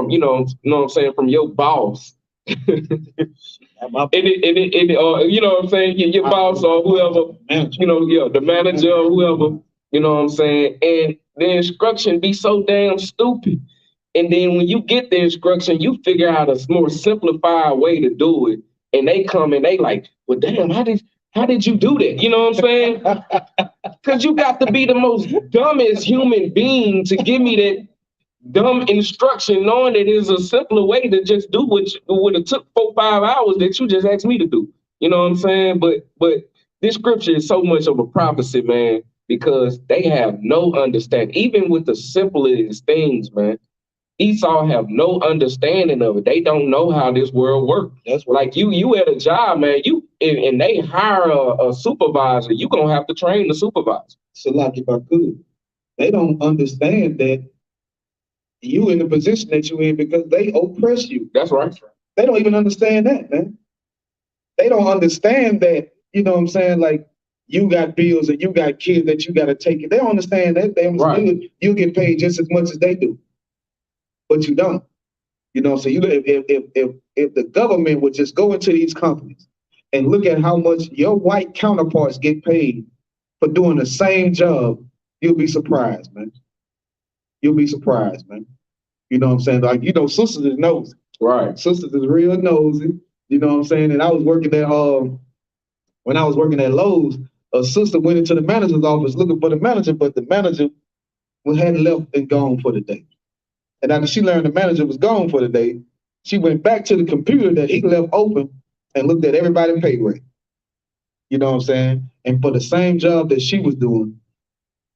you know what I'm saying, from your boss. and you know what I'm saying, your boss or whoever, you know, yeah, the manager or whoever, you know what I'm saying, and the instruction be so damn stupid. And then when you get the instruction, you figure out a more simplified way to do it. And they come and they like, well, damn, how did you do that? You know what I'm saying? Because you got to be the most dumbest human being to give me that dumb instruction, knowing that there's a simpler way to just do what would have took 4-5 hours that you just asked me to do. You know what I'm saying? But this scripture is so much of a prophecy, man, because they have no understanding, even with the simplest things, man. Esau have no understanding of it. They don't know how this world works. That's right. Like you at a job, man, and they hire a supervisor, you gonna have to train the supervisor. So like if I could, they don't understand that you in the position that you're in because they oppress you. That's right. They don't even understand that, man. They don't understand that, you know what I'm saying, like you got bills and you got kids that you gotta take it. They don't understand that. They understand you get paid just as much as they do. But you don't. You know, so if the government would just go into these companies and look at how much your white counterparts get paid for doing the same job, you'll be surprised, man. You'll be surprised, man. You know what I'm saying? Like, you know, sisters is nosy. Right. Sisters is real nosy. You know what I'm saying? And I was working at when I was working at Lowe's, a sister went into the manager's office looking for the manager, but the manager had left and gone for the day. And after she learned the manager was gone for the day, she went back to the computer that he left open and looked at everybody's pay rate. You know what I'm saying? And for the same job that she was doing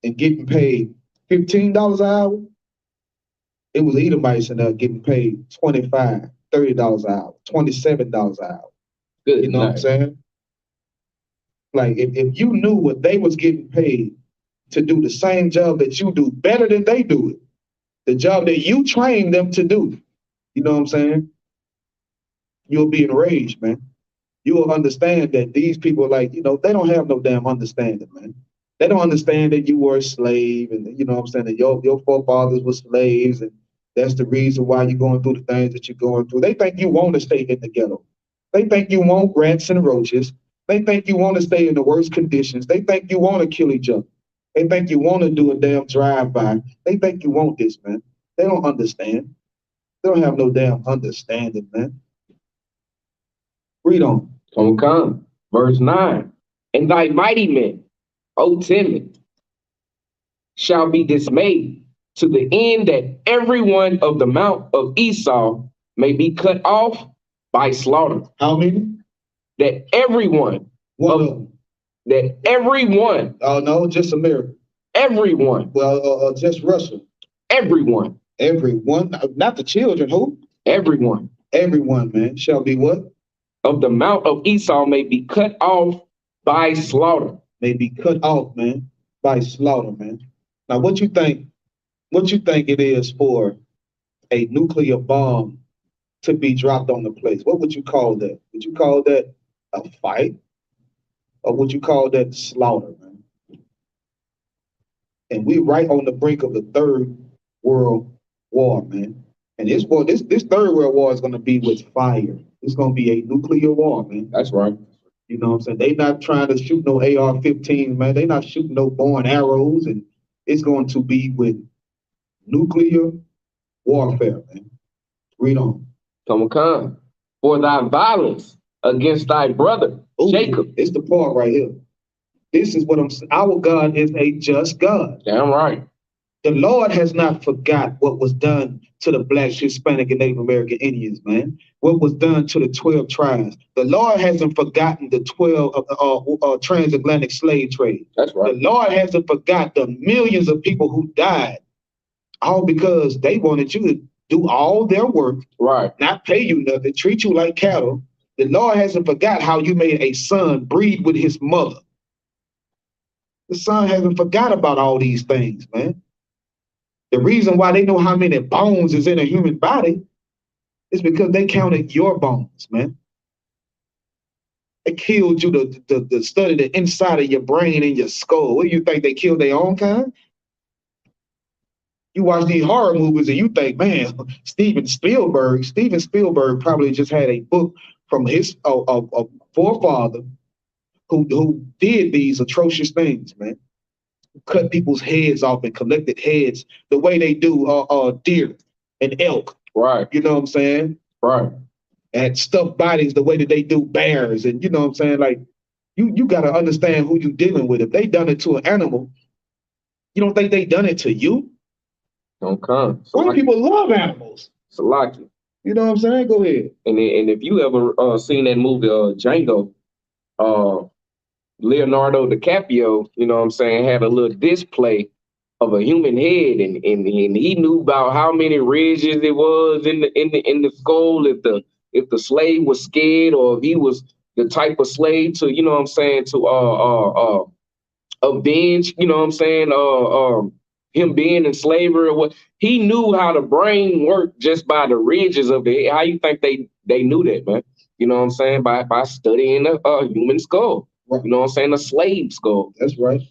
and getting paid $15 an hour, it was Edomites in there getting paid $25, $30 an hour, $27 an hour. Good. You know what I'm saying? Like if you knew what they was getting paid to do the same job that you do better than they do it, the job that you train them to do, you know what I'm saying? You'll be enraged, man. You will understand that these people, like, you know, they don't have no damn understanding, man. They don't understand that you were a slave and, you know what I'm saying, that your forefathers were slaves and that's the reason why you're going through the things that you're going through. They think you want to stay in the ghetto. They think you want rats and roaches. They think you want to stay in the worst conditions. They think you want to kill each other. They think you want to do a damn drive-by. They think you want this, man. They don't understand. They don't have no damn understanding, man. Read on. Come. Verse 9. And thy mighty men, O timid, shall be dismayed to the end that every one of the mount of Esau may be cut off by slaughter. How many? That everyone. One of them. That everyone. Oh, no, just America. Everyone. Well, just Russia. Everyone. Everyone. Not the children, who? Everyone. Everyone, man, shall be what? of the mount of Esau may be cut off by slaughter. May be cut off, man, by slaughter, man. Now, what you think? What you think it is for a nuclear bomb to be dropped on the place? What would you call that? Would you call that a fight, or would you call that slaughter, man? And we're right on the brink of the third world war, man. And this war, this third world war is going to be with fire. It's going to be a nuclear war, man. That's right. You know what I'm saying? They not trying to shoot no AR-15s, man. They not shooting no bow and arrows, and it's going to be with nuclear warfare, man. Read on. Come. For thy violence against thy brother, Ooh, Jacob. It's the part right here. This is what I'm saying. Our God is a just God. Damn right. The Lord has not forgot what was done to the Black, Hispanic, and Native American Indians, man. What was done to the 12 tribes. The Lord hasn't forgotten the 12 transatlantic slave trade. That's right. The Lord hasn't forgot the millions of people who died, all because they wanted you to do all their work, right? Not pay you nothing, treat you like cattle. The Lord hasn't forgot how you made a son breed with his mother. The son hasn't forgot about all these things, man. The reason why they know how many bones is in a human body is because they counted your bones, man. They killed you to study the inside of your brain and your skull. What do you think, they killed their own kind? You watch these horror movies and you think, man, Steven Spielberg probably just had a book from his forefather who did these atrocious things, man. Cut people's heads off and collected heads the way they do deer and elk. Right. You know what I'm saying? Right. And stuffed bodies the way that they do bears. And you know what I'm saying? Like, you got to understand who you're dealing with. If they done it to an animal, you don't think they done it to you? Don't come. White people love animals. Salaki. You know what I'm saying? Go ahead. And if you ever seen that movie Django, Leonardo DiCaprio, you know what I'm saying, had a little display of a human head, and he knew about how many ridges it was in the skull, if the slave was scared, or if he was the type of slave to, you know what I'm saying, to avenge, you know what I'm saying, him being in slavery or what. He knew how the brain worked just by the ridges of the head. How you think they knew that, man? You know what I'm saying? By studying a human skull. Right. You know what I'm saying? A slave skull. That's right.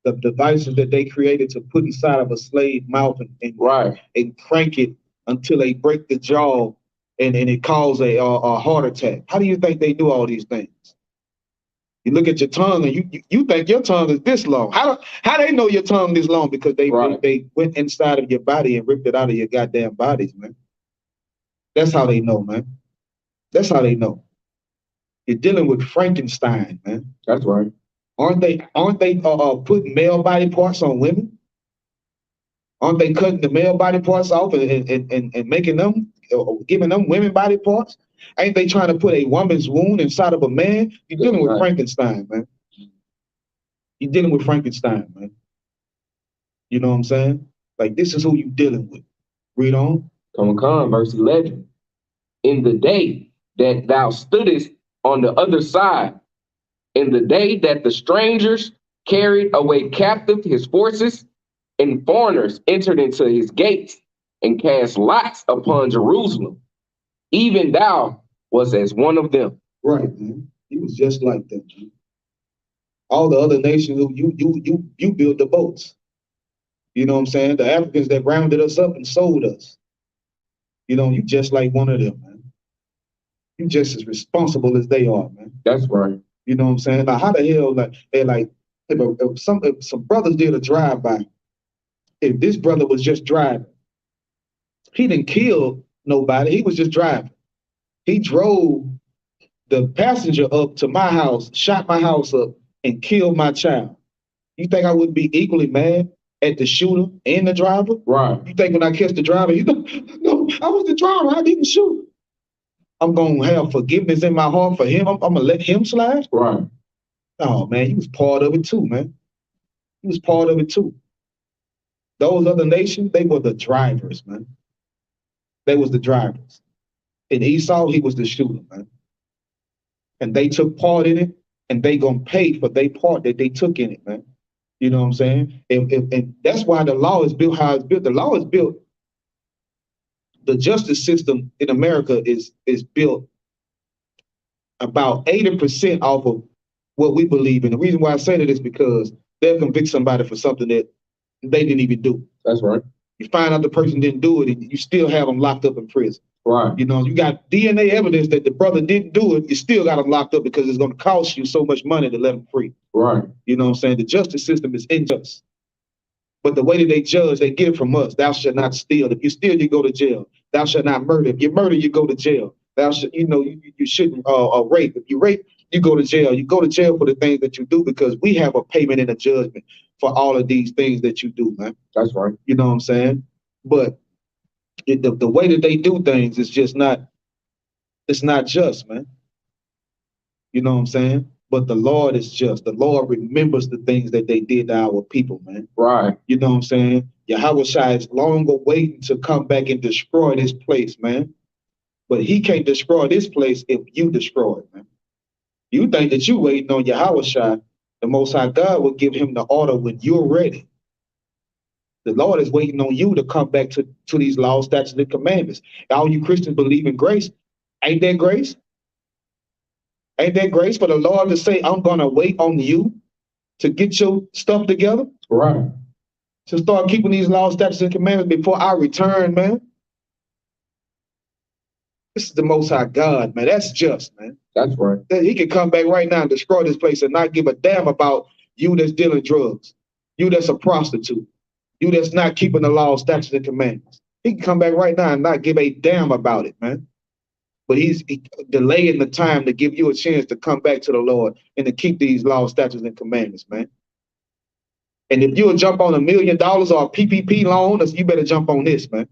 The devices that they created to put inside of a slave mouth and right, and crank it until they break the jaw and it causes a heart attack. How do you think they do all these things? You look at your tongue and you think your tongue is this long. How they know your tongue this long? Because they went inside of your body and ripped it out of your goddamn bodies, man. That's how they know, man. That's how they know. You're dealing with Frankenstein, man. That's right. Aren't they putting male body parts on women? Aren't they cutting the male body parts off and making them, giving them women body parts? Ain't they trying to put a woman's wound inside of a man? You're dealing with Frankenstein, man. You're dealing with Frankenstein, man. You know what I'm saying? Like, this is who you're dealing with. Read on. Come, verse 11. In the day that thou stoodest on the other side, in the day that the strangers carried away captive his forces, and foreigners entered into his gates and cast lots upon Jerusalem, even thou was as one of them. Right, man. He was just like them, man. All the other nations, you built the boats. You know what I'm saying? The Africans that rounded us up and sold us. You know, you just like one of them, man. You just as responsible as they are, man. That's right. You know what I'm saying? Now, how the hell, if some brothers did a drive-by, if this brother was just driving, he didn't kill nobody. He was just driving. He drove the passenger up to my house, shot my house up, and killed my child. You think I wouldn't be equally mad at the shooter and the driver? Right. You think when I catch the driver, no, I was the driver. I didn't shoot. I'm going to have forgiveness in my heart for him. I'm going to let him slide? Right. Oh, man, he was part of it too, man. He was part of it too. Those other nations, they were the drivers, man. They was the drivers. In Esau, he was the shooter, man. and they took part in it, and they gonna pay for their part that they took in it, man. You know what I'm saying? And that's why the law is built how it's built. The law is built. The justice system in America is built about 80% off of what we believe in. The reason why I say that is because they'll convict somebody for something that they didn't even do. That's right. You find out the person didn't do it, and you still have them locked up in prison. Right. You know, you got DNA evidence that the brother didn't do it. You still got them locked up because it's going to cost you so much money to let them free. Right. You know what I'm saying? The justice system is unjust. But the way that they judge, they get it from us. Thou shalt not steal. If you steal, you go to jail. Thou shalt not murder. If you murder, you go to jail. Thou should, you shouldn't rape. If you rape, you go to jail. You go to jail for the things that you do because we have a payment and a judgment for all of these things that you do, man. That's right. You know what I'm saying? But the way that they do things is just not, it's not just, man. You know what I'm saying? But the Lord is just. The Lord remembers the things that they did to our people, man. Right. You know what I'm saying? Yahweh Shai is long awaiting to come back and destroy this place, man. But he can't destroy this place if you destroy it, man. You think that you waiting on Yahweh Shai, the Most High God will give him the order when you're ready. The Lord is waiting on you to come back to these laws, statutes, and commandments. All you Christians believe in grace. Ain't that grace? Ain't that grace for the Lord to say, I'm going to wait on you to get your stuff together? Right. To start keeping these laws, statutes, and commandments before I return, man. This is the Most High God, man. That's just, man. That's right. He can come back right now and destroy this place and not give a damn about you that's dealing drugs, you that's a prostitute, you that's not keeping the laws, statutes, and commandments. He can come back right now and not give a damn about it, man. But he's delaying the time to give you a chance to come back to the Lord and to keep these laws, statutes, and commandments, man. And if you'll jump on $1 million or a PPP loan, you better jump on this, man.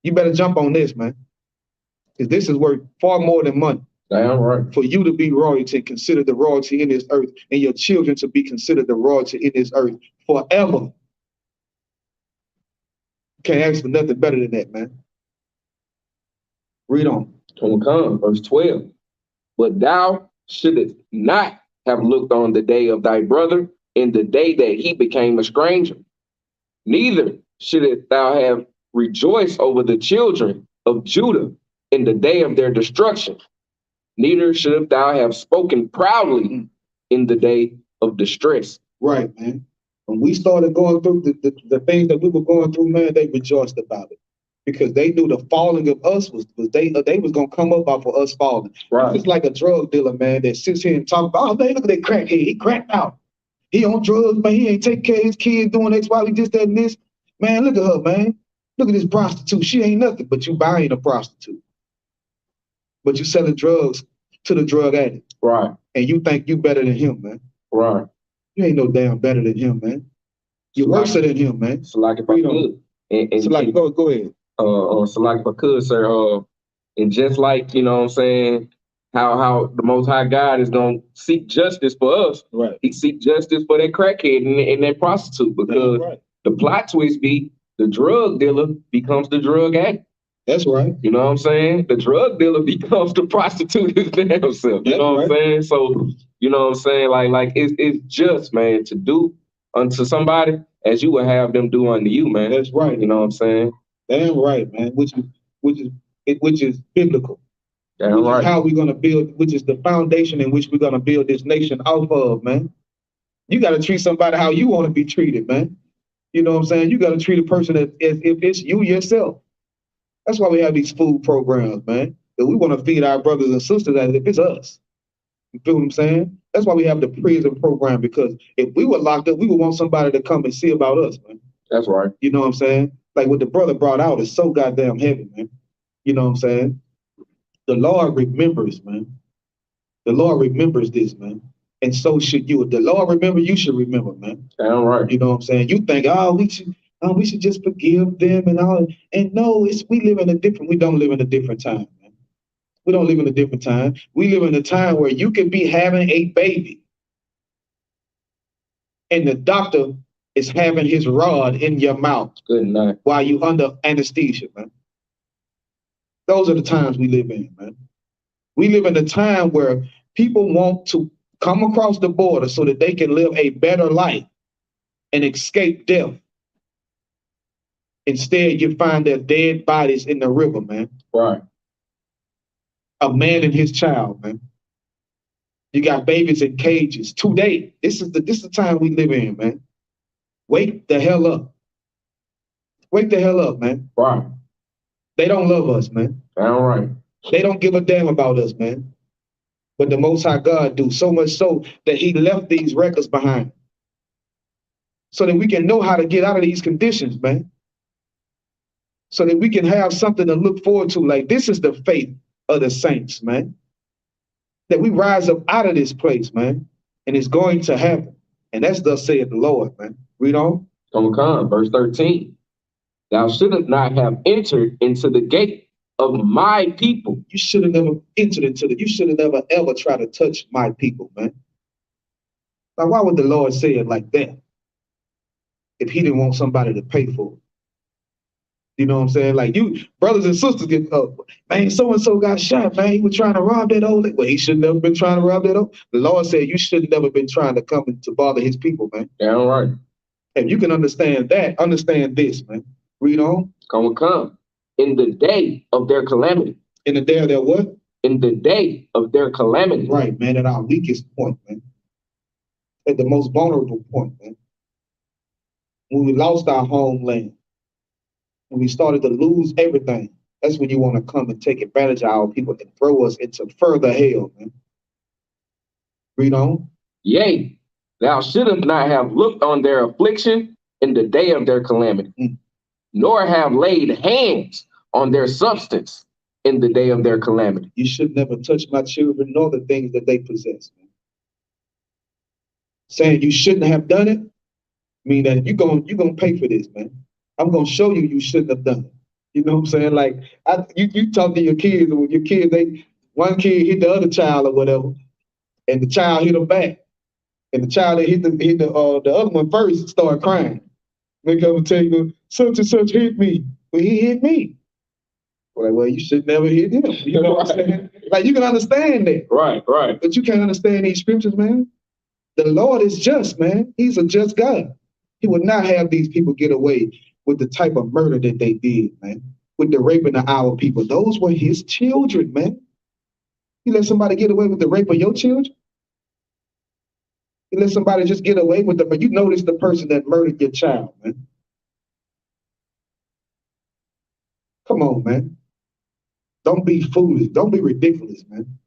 You better jump on this, man. Because this is worth far more than money. Damn right. For you to be royalty, consider the royalty in this earth, and your children to be considered the royalty in this earth forever. Can't ask for nothing better than that, man. Read on. Verse 12. But thou shouldest not have looked on the day of thy brother in the day that he became a stranger. Neither shouldest thou have rejoiced over the children of Judah in the day of their destruction. Neither shouldst thou have spoken proudly in the day of distress. Right, man. When we started going through the things that we were going through, man, they rejoiced about it. Because they knew the falling of us was they was gonna come up off of us falling. Right. It's like a drug dealer, man, that sits here and talks about, oh man, look at that crackhead. He cracked out. He on drugs, man. He ain't taking care of his kids, doing X, Y, just that and this. Man, look at her, man. Look at this prostitute. She ain't nothing, but you buying a prostitute. But you selling drugs to the drug addict. Right. And you think you better than him, man. Right. You ain't no damn better than him, man. You're worse than him, man. So like if I could. So like, go ahead. So like if I could, sir, and just like, you know what I'm saying, how the Most High God is going to seek justice for us. Right. He seek justice for that crackhead and that prostitute, because the plot twist be the drug dealer becomes the drug addict. That's right. You know what I'm saying? The drug dealer becomes the prostitute his damn self. You know what I'm saying? So, you know what I'm saying? Like it's just, man, to do unto somebody as you would have them do unto you, man. That's right. You know what I'm saying? Damn right, man. Which is biblical. Damn right. How we're gonna build, which is the foundation in which we're gonna build this nation off of, man. You gotta treat somebody how you want to be treated, man. You know what I'm saying? You gotta treat a person as if it's you yourself. That's why we have these food programs, man. That we want to feed our brothers and sisters as if it's us. You feel what I'm saying? That's why we have the prison program, because if we were locked up, we would want somebody to come and see about us, man. That's right. You know what I'm saying? Like what the brother brought out is so goddamn heavy, man. You know what I'm saying? The Lord remembers, man. The Lord remembers this, man. And so should you. If the Lord remember, you should remember, man. Damn right. You know what I'm saying? You think, we should just forgive them and all. And no, we don't live in a different time, man. We don't live in a different time. We live in a time where you could be having a baby and the doctor is having his rod in your mouth. Good night. While you under anesthesia, man. Those are the times we live in, man. We live in a time where people want to come across the border so that they can live a better life and escape death. Instead, you find their dead bodies in the river, man. Right. A man and his child, man. You got babies in cages. Today, this is the time we live in, man. Wake the hell up. Wake the hell up, man. Right. They don't love us, man. All right. They don't give a damn about us, man. But the Most High God do, so much so that he left these records behind so that we can know how to get out of these conditions, man. So that we can have something to look forward to. Like, this is the faith of the saints, man. That we rise up out of this place, man. And it's going to happen. And that's thus saith the Lord, man. Read on. Come, verse 13. Thou shouldst not have entered into the gate of my people. You should have never entered into it. You should have never ever tried to touch my people, man. Now, why would the Lord say it like that if he didn't want somebody to pay for it? You know what I'm saying? Like, you brothers and sisters get up. Man, so-and-so got shot, man. He was trying to rob that old lady. Well, he should have never been trying to rob that old. The Lord said you should have never been trying to come to bother his people, man. Yeah, all right. And you can understand that. Understand this, man. Read on. Come. In the day of their calamity. In the day of their what? In the day of their calamity. Right, man. At our weakest point, man. At the most vulnerable point, man. When we lost our homeland. When we started to lose everything. That's when you want to come and take advantage of our people and throw us into further hell, man. Read on. Yea, thou shouldst not have looked on their affliction in the day of their calamity, nor have laid hands on their substance in the day of their calamity. You should never touch my children nor the things that they possess, man. Saying you shouldn't have done it, mean that you're gonna pay for this, man. I'm gonna show you shouldn't have done it. You know what I'm saying? Like, you talk to your kids, or your kids, one kid hit the other child or whatever, and the child hit him back, and the child that hit the other one first started crying. They come and tell you, such and such hit me. Well, he hit me. Well, you should never hit him. You know what I'm saying? Like, you can understand that. Right. But you can't understand these scriptures, man. The Lord is just, man. He's a just God. He would not have these people get away with the type of murder that they did, man. With the raping of our people. Those were his children, man. You let somebody get away with the rape of your children? You let somebody just get away with it, but you notice the person that murdered your child, man. Come on, man. Don't be foolish. Don't be ridiculous, man.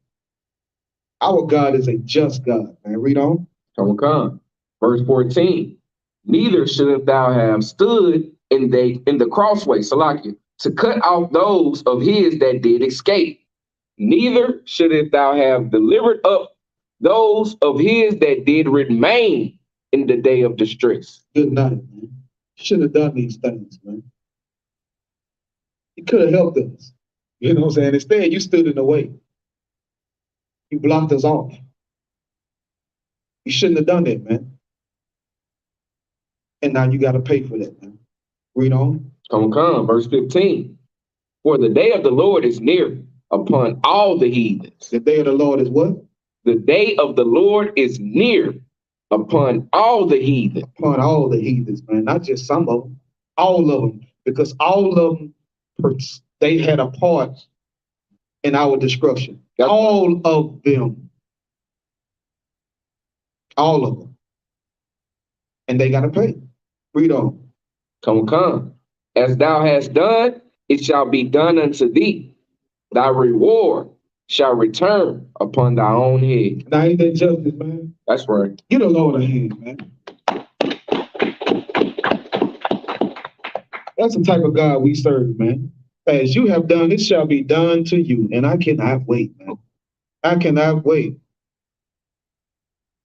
Our God is a just God, man. Read on. Come. Verse 14. Neither shouldst thou have stood in the crossway, Salakia, to cut off those of his that did escape. Neither shouldst thou have delivered up those of his that did remain in the day of distress. Good night, man. You shouldn't have done these things, man. You could have helped us. You know what I'm saying? Instead, you stood in the way. You blocked us off. You shouldn't have done that, man. And now you got to pay for that, man. Read on. Come. Verse 15. For the day of the Lord is near upon all the heathens. The day of the Lord is what? The day of the Lord is near upon all the heathens. Upon all the heathens, man. Not just some of them. All of them. Because all of them, they had a part in our destruction. All of them. All of them. And they got to pay. Read on. Come. As thou hast done, it shall be done unto thee. Thy reward shall return upon thy own head. Now, ain't that justice, man? That's right. Get the Lord a hand, man. That's the type of God we serve, man. As you have done, it shall be done to you. And I cannot wait, man. I cannot wait.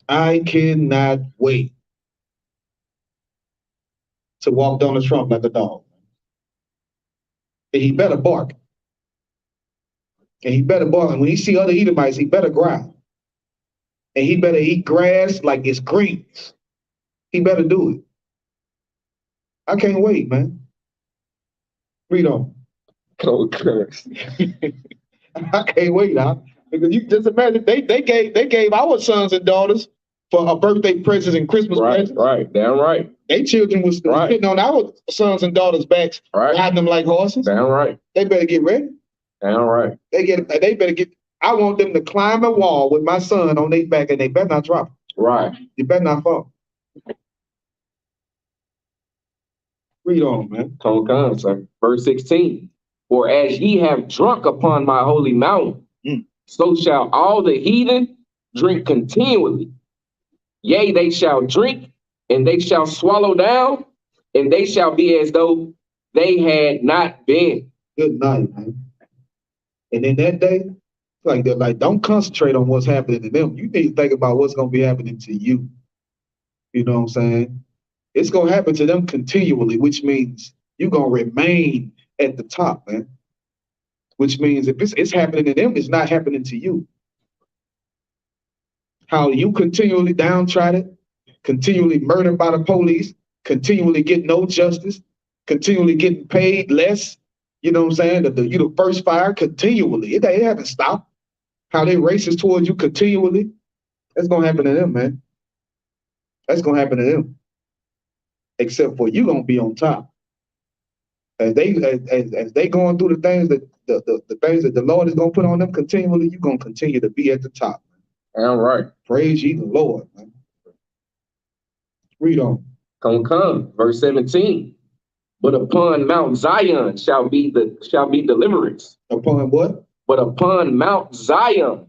I cannot wait to walk Donald Trump like a dog. And he better bark. And he better bark. And when he see other Edomites, he better growl. And he better eat grass like it's greens. He better do it. I can't wait, man. Read on. Oh, curse. I can't wait. Because you just imagine they gave our sons and daughters for a birthday presents and Christmas presents. Right, damn right. They children was sitting on our sons and daughters' backs, riding them like horses. Damn right. They better get ready. Damn right. They better get. I want them to climb a wall with my son on their back, and they better not drop. Right. They better not fall. Read on, man. Come, sir. Verse 16. For as ye have drunk upon my holy mountain, so shall all the heathen drink continually. Yea, they shall drink, and they shall swallow down, and they shall be as though they had not been. Good night, man. And in that day, don't concentrate on what's happening to them. You need to think about what's going to be happening to you. You know what I'm saying? It's going to happen to them continually, which means you're going to remain at the top, man. Which means if it's happening to them, it's not happening to you. How you continually downtrodden, continually murdered by the police, continually get no justice, continually getting paid less. You know what I'm saying? You the first fire continually. It hasn't stopped. How they racist towards you continually. That's going to happen to them, man. That's going to happen to them. Except for you going to be on top. As they going through the things that the things that the Lord is going to put on them continually, you're going to continue to be at the top. All right. Praise ye the Lord, man. Read on. Come. Verse 17. But upon Mount Zion shall be deliverance. Upon what? But upon Mount Zion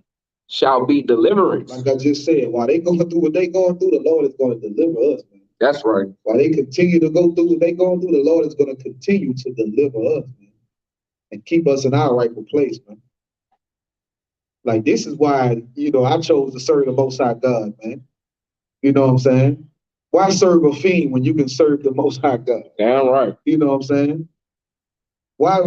shall be deliverance. Like I just said, while they going through what they going through, the Lord is going to deliver us, man. That's right. While they continue to go through what they going through, the Lord is going to continue to deliver us, man, and keep us in our rightful place, man. Like, this is why, I chose to serve the Most High God, man. You know what I'm saying? Why serve a fiend when you can serve the Most High God? Damn right. You know what I'm saying? Why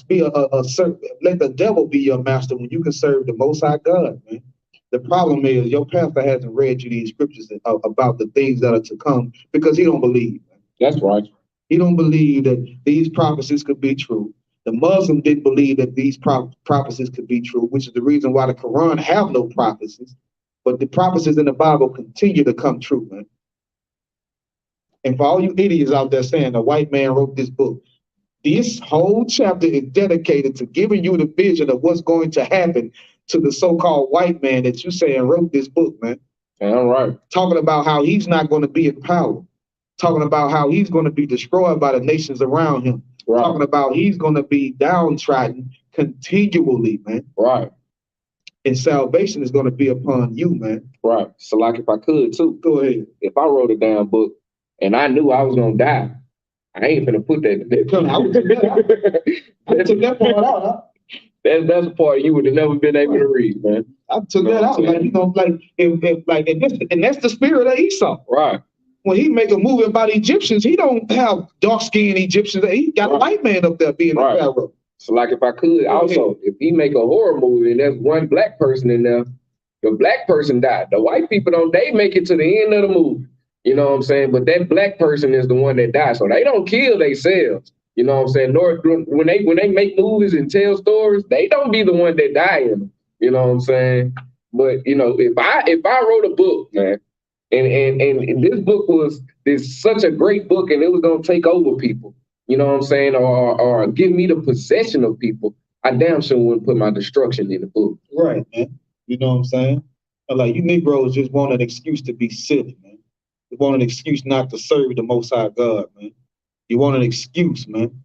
be a servant? Let the devil be your master when you can serve the Most High God, man. The problem is your pastor hasn't read you these scriptures about the things that are to come because he don't believe. Man. That's right. He don't believe that these prophecies could be true. The Muslim didn't believe that these prophecies could be true, which is the reason why the Quran have no prophecies. But the prophecies in the Bible continue to come true, man. And for all you idiots out there saying the white man wrote this book, this whole chapter is dedicated to giving you the vision of what's going to happen to the so-called white man that you saying wrote this book, man. All right. Talking about how he's not going to be in power. Talking about how he's going to be destroyed by the nations around him. Right. Talking about he's going to be downtrodden continually, man. Right. And salvation is going to be upon you, man. Right. So like if I could too. Go ahead. If I wrote a damn book and I knew I was going to die, I ain't finna put that in there. I took that part out, huh? That's a part you would have never been able to read, man. I took that out. And that's the spirit of Esau. Right. When he make a movie about Egyptians, he don't have dark-skinned Egyptians. He got a white man up there being a pharaoh. So like if I could also, if he make a horror movie and there's one black person in there, the black person died. The white people they make it to the end of the movie. You know what I'm saying? But that black person is the one that dies. So they don't kill themselves. You know what I'm saying? Nor when they make movies and tell stories, they don't be the one that die in them. You know what I'm saying? But if I wrote a book, man, and this book is such a great book and it was gonna take over people, you know what I'm saying, or give me the possession of people, I damn sure wouldn't put my destruction in the book. Right, man. You know what I'm saying? Like, you Negroes just want an excuse to be silly, man. You want an excuse not to serve the Most High God, man. You want an excuse, man.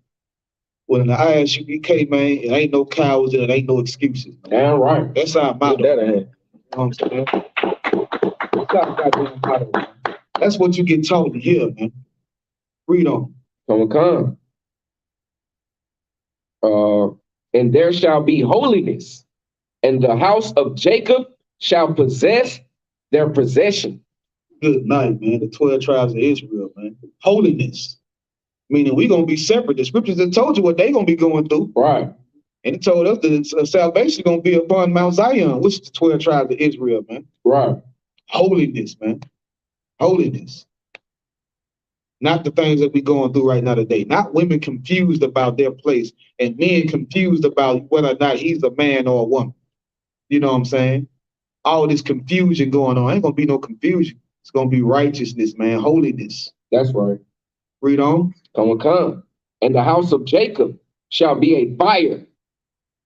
Well, in the Isupk, man, it ain't no cowards and it ain't no excuses, man. Damn right. That's our motto. You know what I'm saying? That's our goddamn motto, man. That's what you get taught to hear, man. Read on. Come. And there shall be holiness, and the house of Jacob shall possess their possession. Good night, man. The 12 tribes of Israel, man. Holiness. Meaning we're going to be separate. The scriptures have told you what they're going to be going through. Right. And it told us that salvation is going to be upon Mount Zion, which is the 12 tribes of Israel, man. Right. Holiness, man. Holiness. Not the things that we're going through right now today. Not women confused about their place and men confused about whether or not he's a man or a woman. You know what I'm saying? All this confusion going on. Ain't gonna be no confusion. It's gonna be righteousness, man, holiness. That's right. Read on. Come. And the house of Jacob shall be a fire,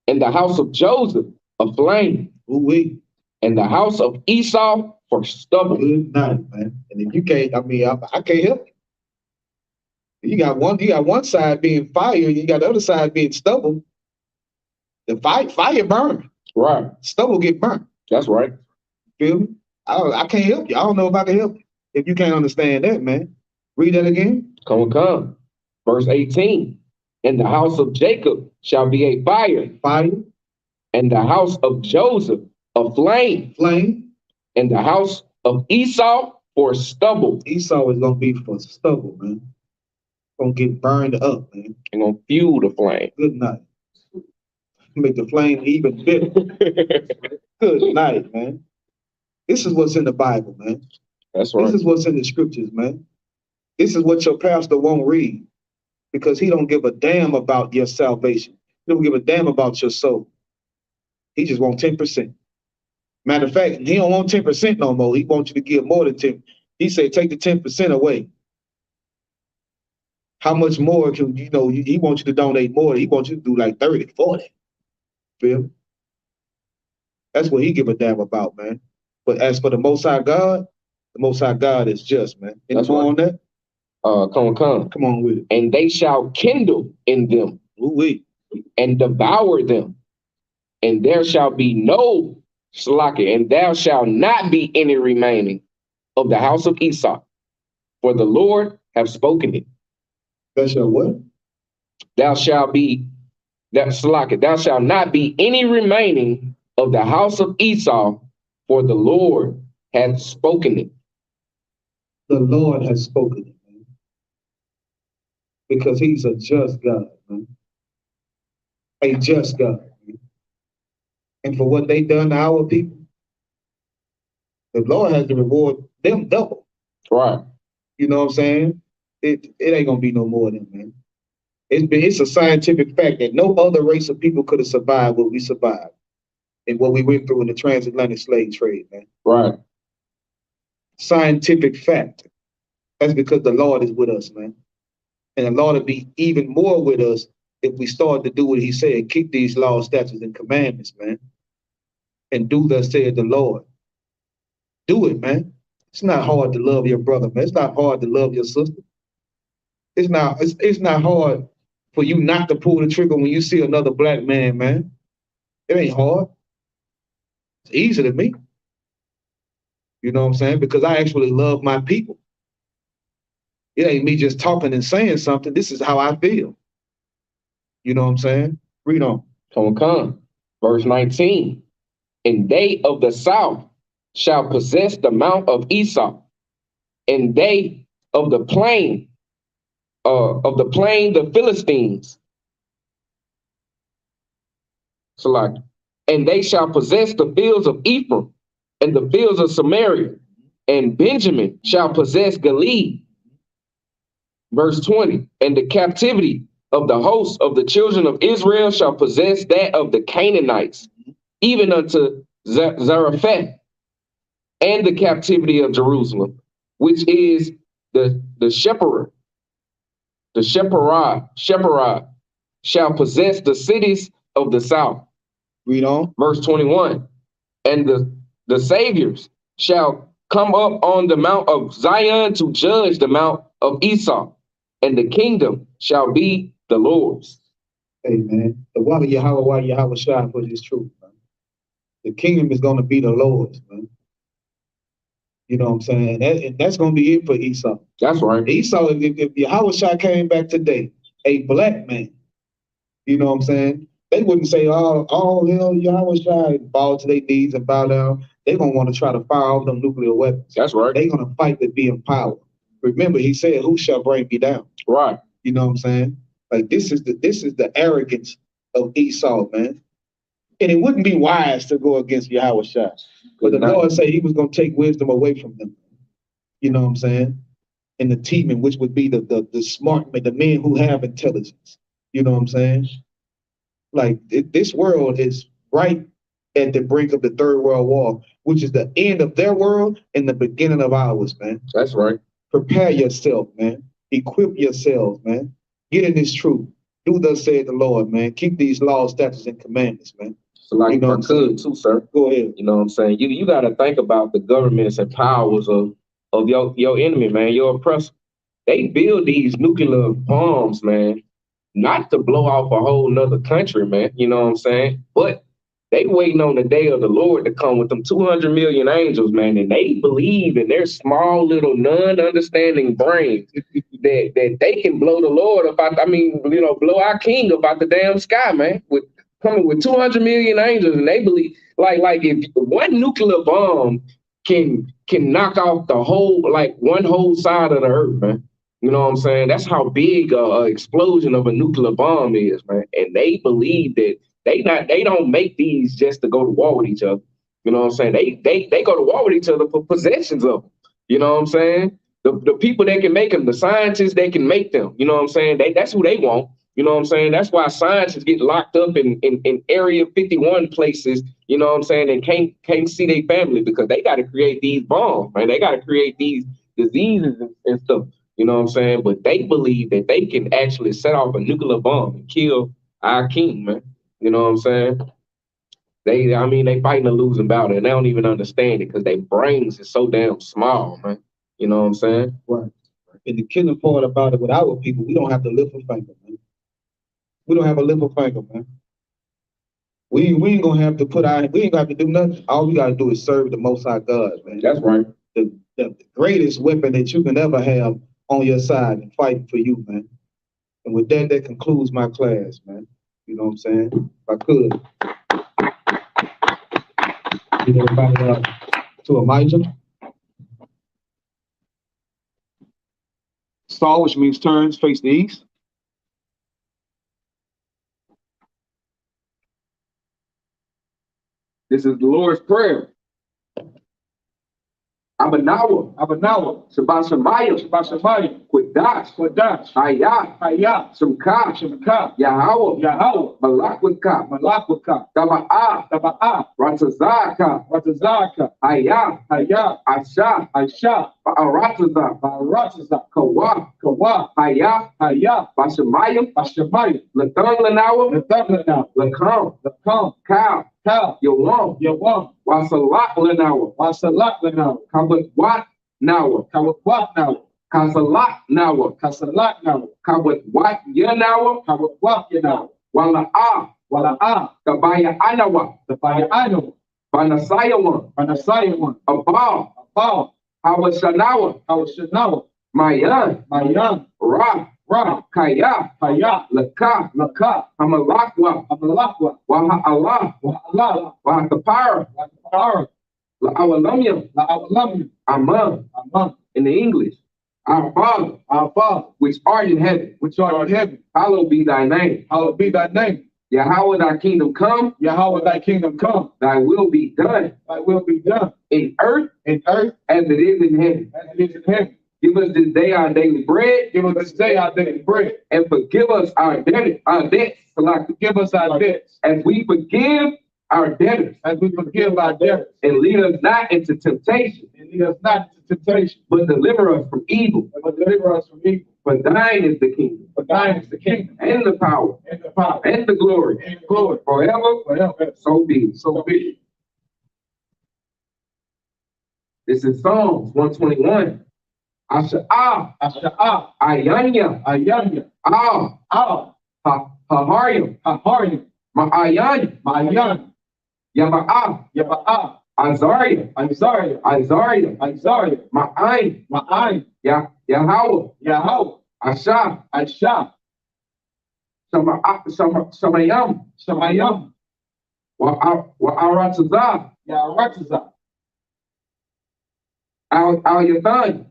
and the house of Joseph a flame, Ooh-wee. and the house of Esau for stubble. Good night, man. And if you can't, I can't help it. You got one side being fire, you got the other side being stubble. The fire burn. Right. Stubble get burnt. That's right. Feel me? I can't help you. I don't know if I can help you. If you can't understand that, man. Read that again. Come. Verse 18. And the house of Jacob shall be a fire, and the house of Joseph a flame, and the house of Esau for stubble. Esau is gonna be for stubble, man. Gonna get burned up, man. And gonna fuel the flame. Good night. Make the flame even bigger. Good night, man. This is what's in the Bible, man. That's right. This is what's in the scriptures, man. This is what your pastor won't read because he don't give a damn about your salvation. He don't give a damn about your soul. He just wants 10%. Matter of fact, he don't want 10% no more. He wants you to give more than 10. He said, take the 10% away. How much more can he wants you to donate more. He wants you to do like 30, 40. Feel? That's what he give a damn about, man. But as for the Most High God is just, man. Any more on that? Come on with it. And they shall kindle in them. Ooh-wee. And devour them. And there shall be no slaughter, and there shall not be any remaining of the house of Esau. For the Lord have spoken it. That shall what? Thou shalt not be any remaining of the house of Esau, for the Lord hath spoken it. The Lord has spoken it, man. Because he's a just God, man. A just God. Man. And for what they done to our people, the Lord has to reward them double. Right. You know what I'm saying? It ain't gonna be no more of them, man. It's a scientific fact that no other race of people could have survived what we survived and what we went through in the transatlantic slave trade, man. Right. Scientific fact. That's because the Lord is with us, man. And the Lord will be even more with us if we start to do what he said, keep these laws, statutes, and commandments, man. And do thus said the Lord. Do it, man. It's not hard to love your brother, man. It's not hard to love your sister. It's not hard for you not to pull the trigger when you see another black man, man. It ain't hard. It's easy to me. You know what I'm saying? Because I actually love my people. It ain't me just talking and saying something. This is how I feel. You know what I'm saying? Read on. Come. Verse 19. And they of the south shall possess the mount of Esau, and they of the plain, the Philistines. And they shall possess the fields of Ephraim and the fields of Samaria, and Benjamin shall possess Gilead. Verse 20. And the captivity of the host of the children of Israel shall possess that of the Canaanites, even unto Zarephath, and the captivity of Jerusalem, which is the shepherd. The shepherd shall possess the cities of the south. Read on. Verse 21. And the saviors shall come up on the mount of Zion to judge the mount of Esau, and the kingdom shall be the Lord's. Amen. The water Yahweh shine for his truth, man. The kingdom is going to be the Lord's, man. You know what I'm saying? And that's going to be it for Esau. That's right. Esau, if Yahweh Shai came back today, a black man, you know what I'm saying? They wouldn't say, oh hell, Yahweh Shai, fall to their knees and bow down. They're going to want to try to fire off them nuclear weapons. That's right. They're going to fight to be in power. Remember, he said, who shall bring me down? Right. You know what I'm saying? Like this is the arrogance of Esau, man. And it wouldn't be wise to go against Yahweh Shai. But the Lord said he was going to take wisdom away from them. You know what I'm saying? And the teaming, which would be the smart men, the men who have intelligence. You know what I'm saying? Like this world is right at the brink of the Third World War, which is the end of their world and the beginning of ours, man. That's right. Prepare yourself, man. Equip yourselves, man. Get in this truth. Do thus said the Lord, man. Keep these laws, statutes, and commandments, man. So like, You know if I could too, sir. Go ahead. You know what I'm saying? You got to think about the governments and powers of your enemy, man, your oppressor. They build these nuclear bombs, man, not to blow off a whole nother country, man. You know what I'm saying? But they waiting on the day of the Lord to come with them 200 million angels, man, and they believe in their small little non-understanding brains that they can blow the Lord about. I mean, you know, blow our King about the damn sky, man. With coming with 200 million angels, and they believe like if one nuclear bomb can knock off the whole, like one whole side of the earth, man. You know what I'm saying? That's how big a explosion of a nuclear bomb is, man. And they believe that they don't make these just to go to war with each other. You know what I'm saying? They go to war with each other for possessions of them. You know what I'm saying? The people that can make them, the scientists, they can make them. You know what I'm saying? That's who they want. You know what I'm saying? That's why scientists get locked up in Area 51 places, you know what I'm saying, and can't see their family because they got to create these bombs, man. They got to create these diseases and stuff. You know what I'm saying? But they believe that they can actually set off a nuclear bomb and kill our king, man. You know what I'm saying? They fighting a losing battle and they don't even understand it because their brains is so damn small, man. You know what I'm saying? Right. And the killing part about it with our people, we don't have to lift a finger, man. We don't have a lift a finger, man. We ain't gonna have to we ain't gonna have to do nothing. All we gotta do is serve the Most High God, man. That's right. The greatest weapon that you can ever have on your side and fighting for you, man. And with that concludes my class, man. You know what I'm saying? If I could. Get everybody to a major. Star, which means turns, face the east. This is the Lord's Prayer. Abanawa, Shabbat Shemayim, Quadash, Hayah, Shemka, Yahweh, Malakwaka, Taba'ah, Ratazaka, Hayah, Asha, Ba'arataza, Kawa, Hayah, Bashamayim, Latham Lanawa, Lakam, Kal, Yawam, Wasalak Lanawa, Kawat Nawa, Kasalak Nawa, Kawat Yanawa, Wala'ah, Tabaya Anawa, Banasayawan, Abal, Hawashanawa, Mayan, Ra, Kaya, Laka, Hamalakwa, Waha'Allah, Waha'Kapara, La'awalamya, Amam, in the English. Our Father, which art in heaven, hallowed be thy name. Yahweh, thy kingdom come. Thy will be done. In earth, as it is in heaven. Give us this day our daily bread. And forgive us our debts. As we forgive our debtors. And lead us not into temptation. But deliver us from evil. For thine is the kingdom. And the power. And the glory. Forever. So be it. This is Psalms 121. Asha'ah, Ayanya, Haharyam, Ma'ayan, Yaba'ah, Azariah, Ma'ain, Yahweh, Asha, Shamayam, Wa'aratazah, Al-Yathan,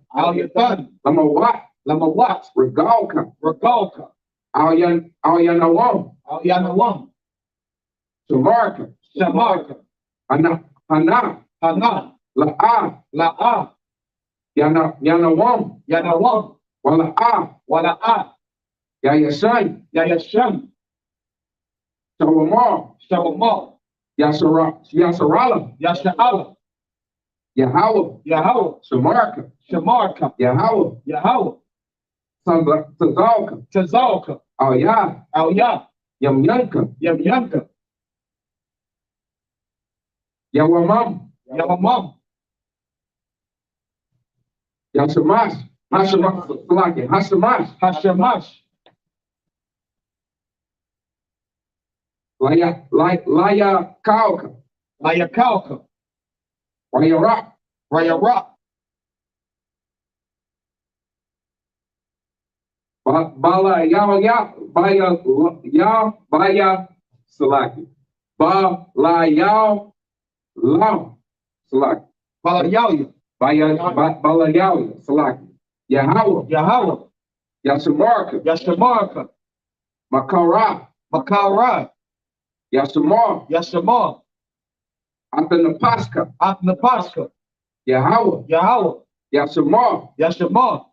Lamawat, Regalka, Al-Yanawam, Shamarka, Hana, La'ah, Yanawam, Wala'ah, Yayasham, Shawamar, Yasharala, Yasha'Allah, Yahweh, Yahweh, Shamarka, Shamarka, Yahweh, Yahweh, Tazalka, Tazalka, Al-Yah, Al-Yah, Yamyanka, Yamyanka, Yawamam, Yamamam, Yashamash, Hashamash, Hashamash, Laya Kauka, Layakalka, Wayarak, Rayarak, Bala Yah, Baya Salaki, Bala Yah, Lam, Salaki, Balayaya, Bala Yah, Salaki, Yahweh, Yahweh, Yashamarka, Yashamarka, Makara, Makara, Yashamar, Yashamar, Atanapaska, Atnapaska, Yahweh, Yahweh, Yashamar, Yashamar,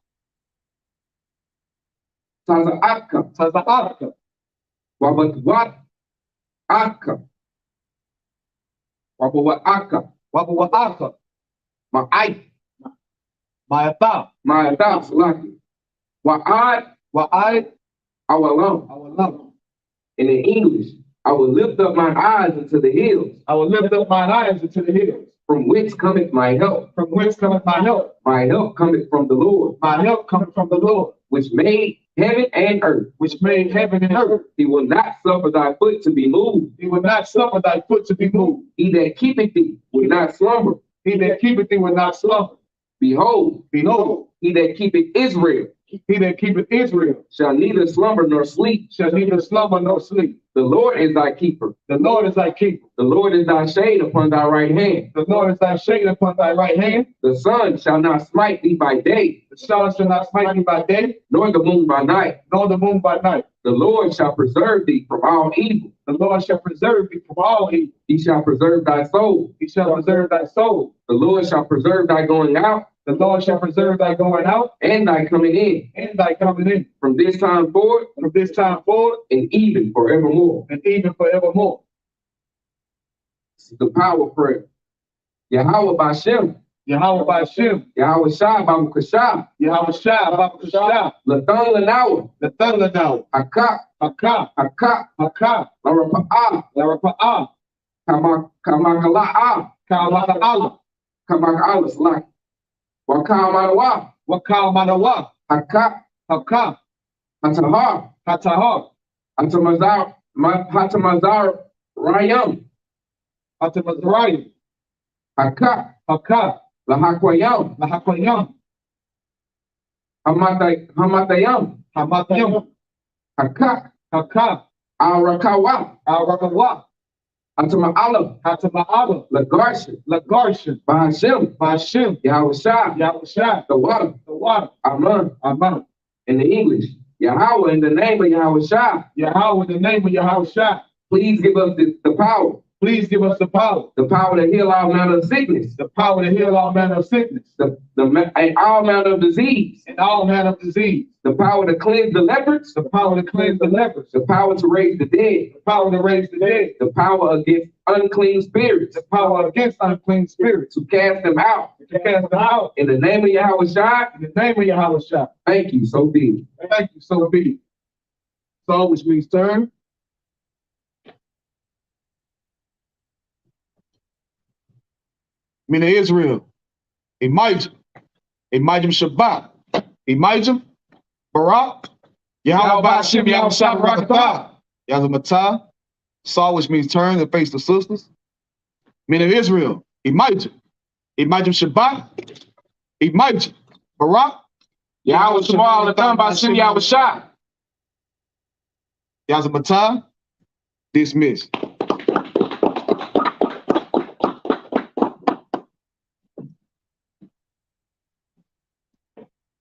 Tazaatka, Taza'aka, Wabatwat Aka, Wabawaka, Wabawa'aka, Ma'ai, Ma'atha, Ma'ata, Salaki, Wa'ad, Wa'ai, Awalam. our love. And in English, I will lift up my eyes into the hills, I will lift up mine eyes into the hills. from whence cometh my help. From whence cometh my help? My help cometh from the Lord, My help cometh from the Lord, which made heaven and earth. which made heaven and earth. He will not suffer thy foot to be moved. He will not suffer thy foot to be moved. He that keepeth thee will not slumber. He that keepeth thee will not slumber. Behold, Behold, he that keepeth Israel he that keepeth Israel shall neither slumber nor sleep. shall neither slumber nor sleep. The Lord is thy keeper. The Lord is thy keeper. The Lord is thy shade upon thy right hand. The Lord is thy shade upon thy right hand. The sun shall not smite thee by day, The sun shall not smite thee by day, nor the moon by night. nor the moon by night. The Lord shall preserve thee from all evil. The Lord shall preserve thee from all evil. He shall preserve thy soul. He shall preserve thy soul. The Lord shall preserve thy going out The Lord shall preserve thy going out and thy coming in, and thy coming in from this time forward from this time forward and even forevermore. and even forevermore. This is the power prayer. Yahweh Bashem, Yahweh by Shem, Yahweh Shai Babukashah, Yahweh Shah, Babakashah, Lathan Lanawa, the thunder now, Hakak, Hakah, Hakak, Hakah, Larapa'ah, Larapa'ah, Kamakala'ah, Ka'Allah, Kamaka'ah, Slaki, Wakamanawa, Wakal Manawa, Hakak, Hakah, Hatahar, Hatahar, Hatamazar Rayam, Hatamazrayim, Hakak, Hakah, Lahakwayam, Lahakwayam, Hamatayam, Hamatayam, Hakak, Hakah, Arakawa, Al-Rakawa, Hatama'alam, Hatama'ala, Lagarshan, Lagarshan, Bahashem, by Shem, Yahweh Shai, Yahweh Shah, the water, the water, Aman, Aman, in the English, Yahweh in the name of Yahweh Shai. Yahweh in the name of Yahweh Shah. Please give us the power Please give us the power to heal all manner of sickness, to heal all manner of sickness, and all manner of disease, and all manner of disease, the power to cleanse the lepers, the power to cleanse the lepers, the power to raise the dead, the power to raise the dead, the power against unclean spirits, the power against unclean spirits, to cast them out. to cast them out. In the name of Yahweh Shai, In the name of Yahweh Shah. thank you, so be it. Thank you, so be it. So, which means turn. Meaning Israel. Elijah. Elijah Shabbat. Elijah. Barak. Yahweh Ba'ashem, Yahweh Shah, Barakatah. Yahweh Matah. Saul, which means turn and face the sisters. Meaning Israel. Elijah. Elijah Shabbat. Elijah. Barak. Yahweh Shema Lathan Ba'ashem Yahweh Shai. Yahweh Matah. Dismiss.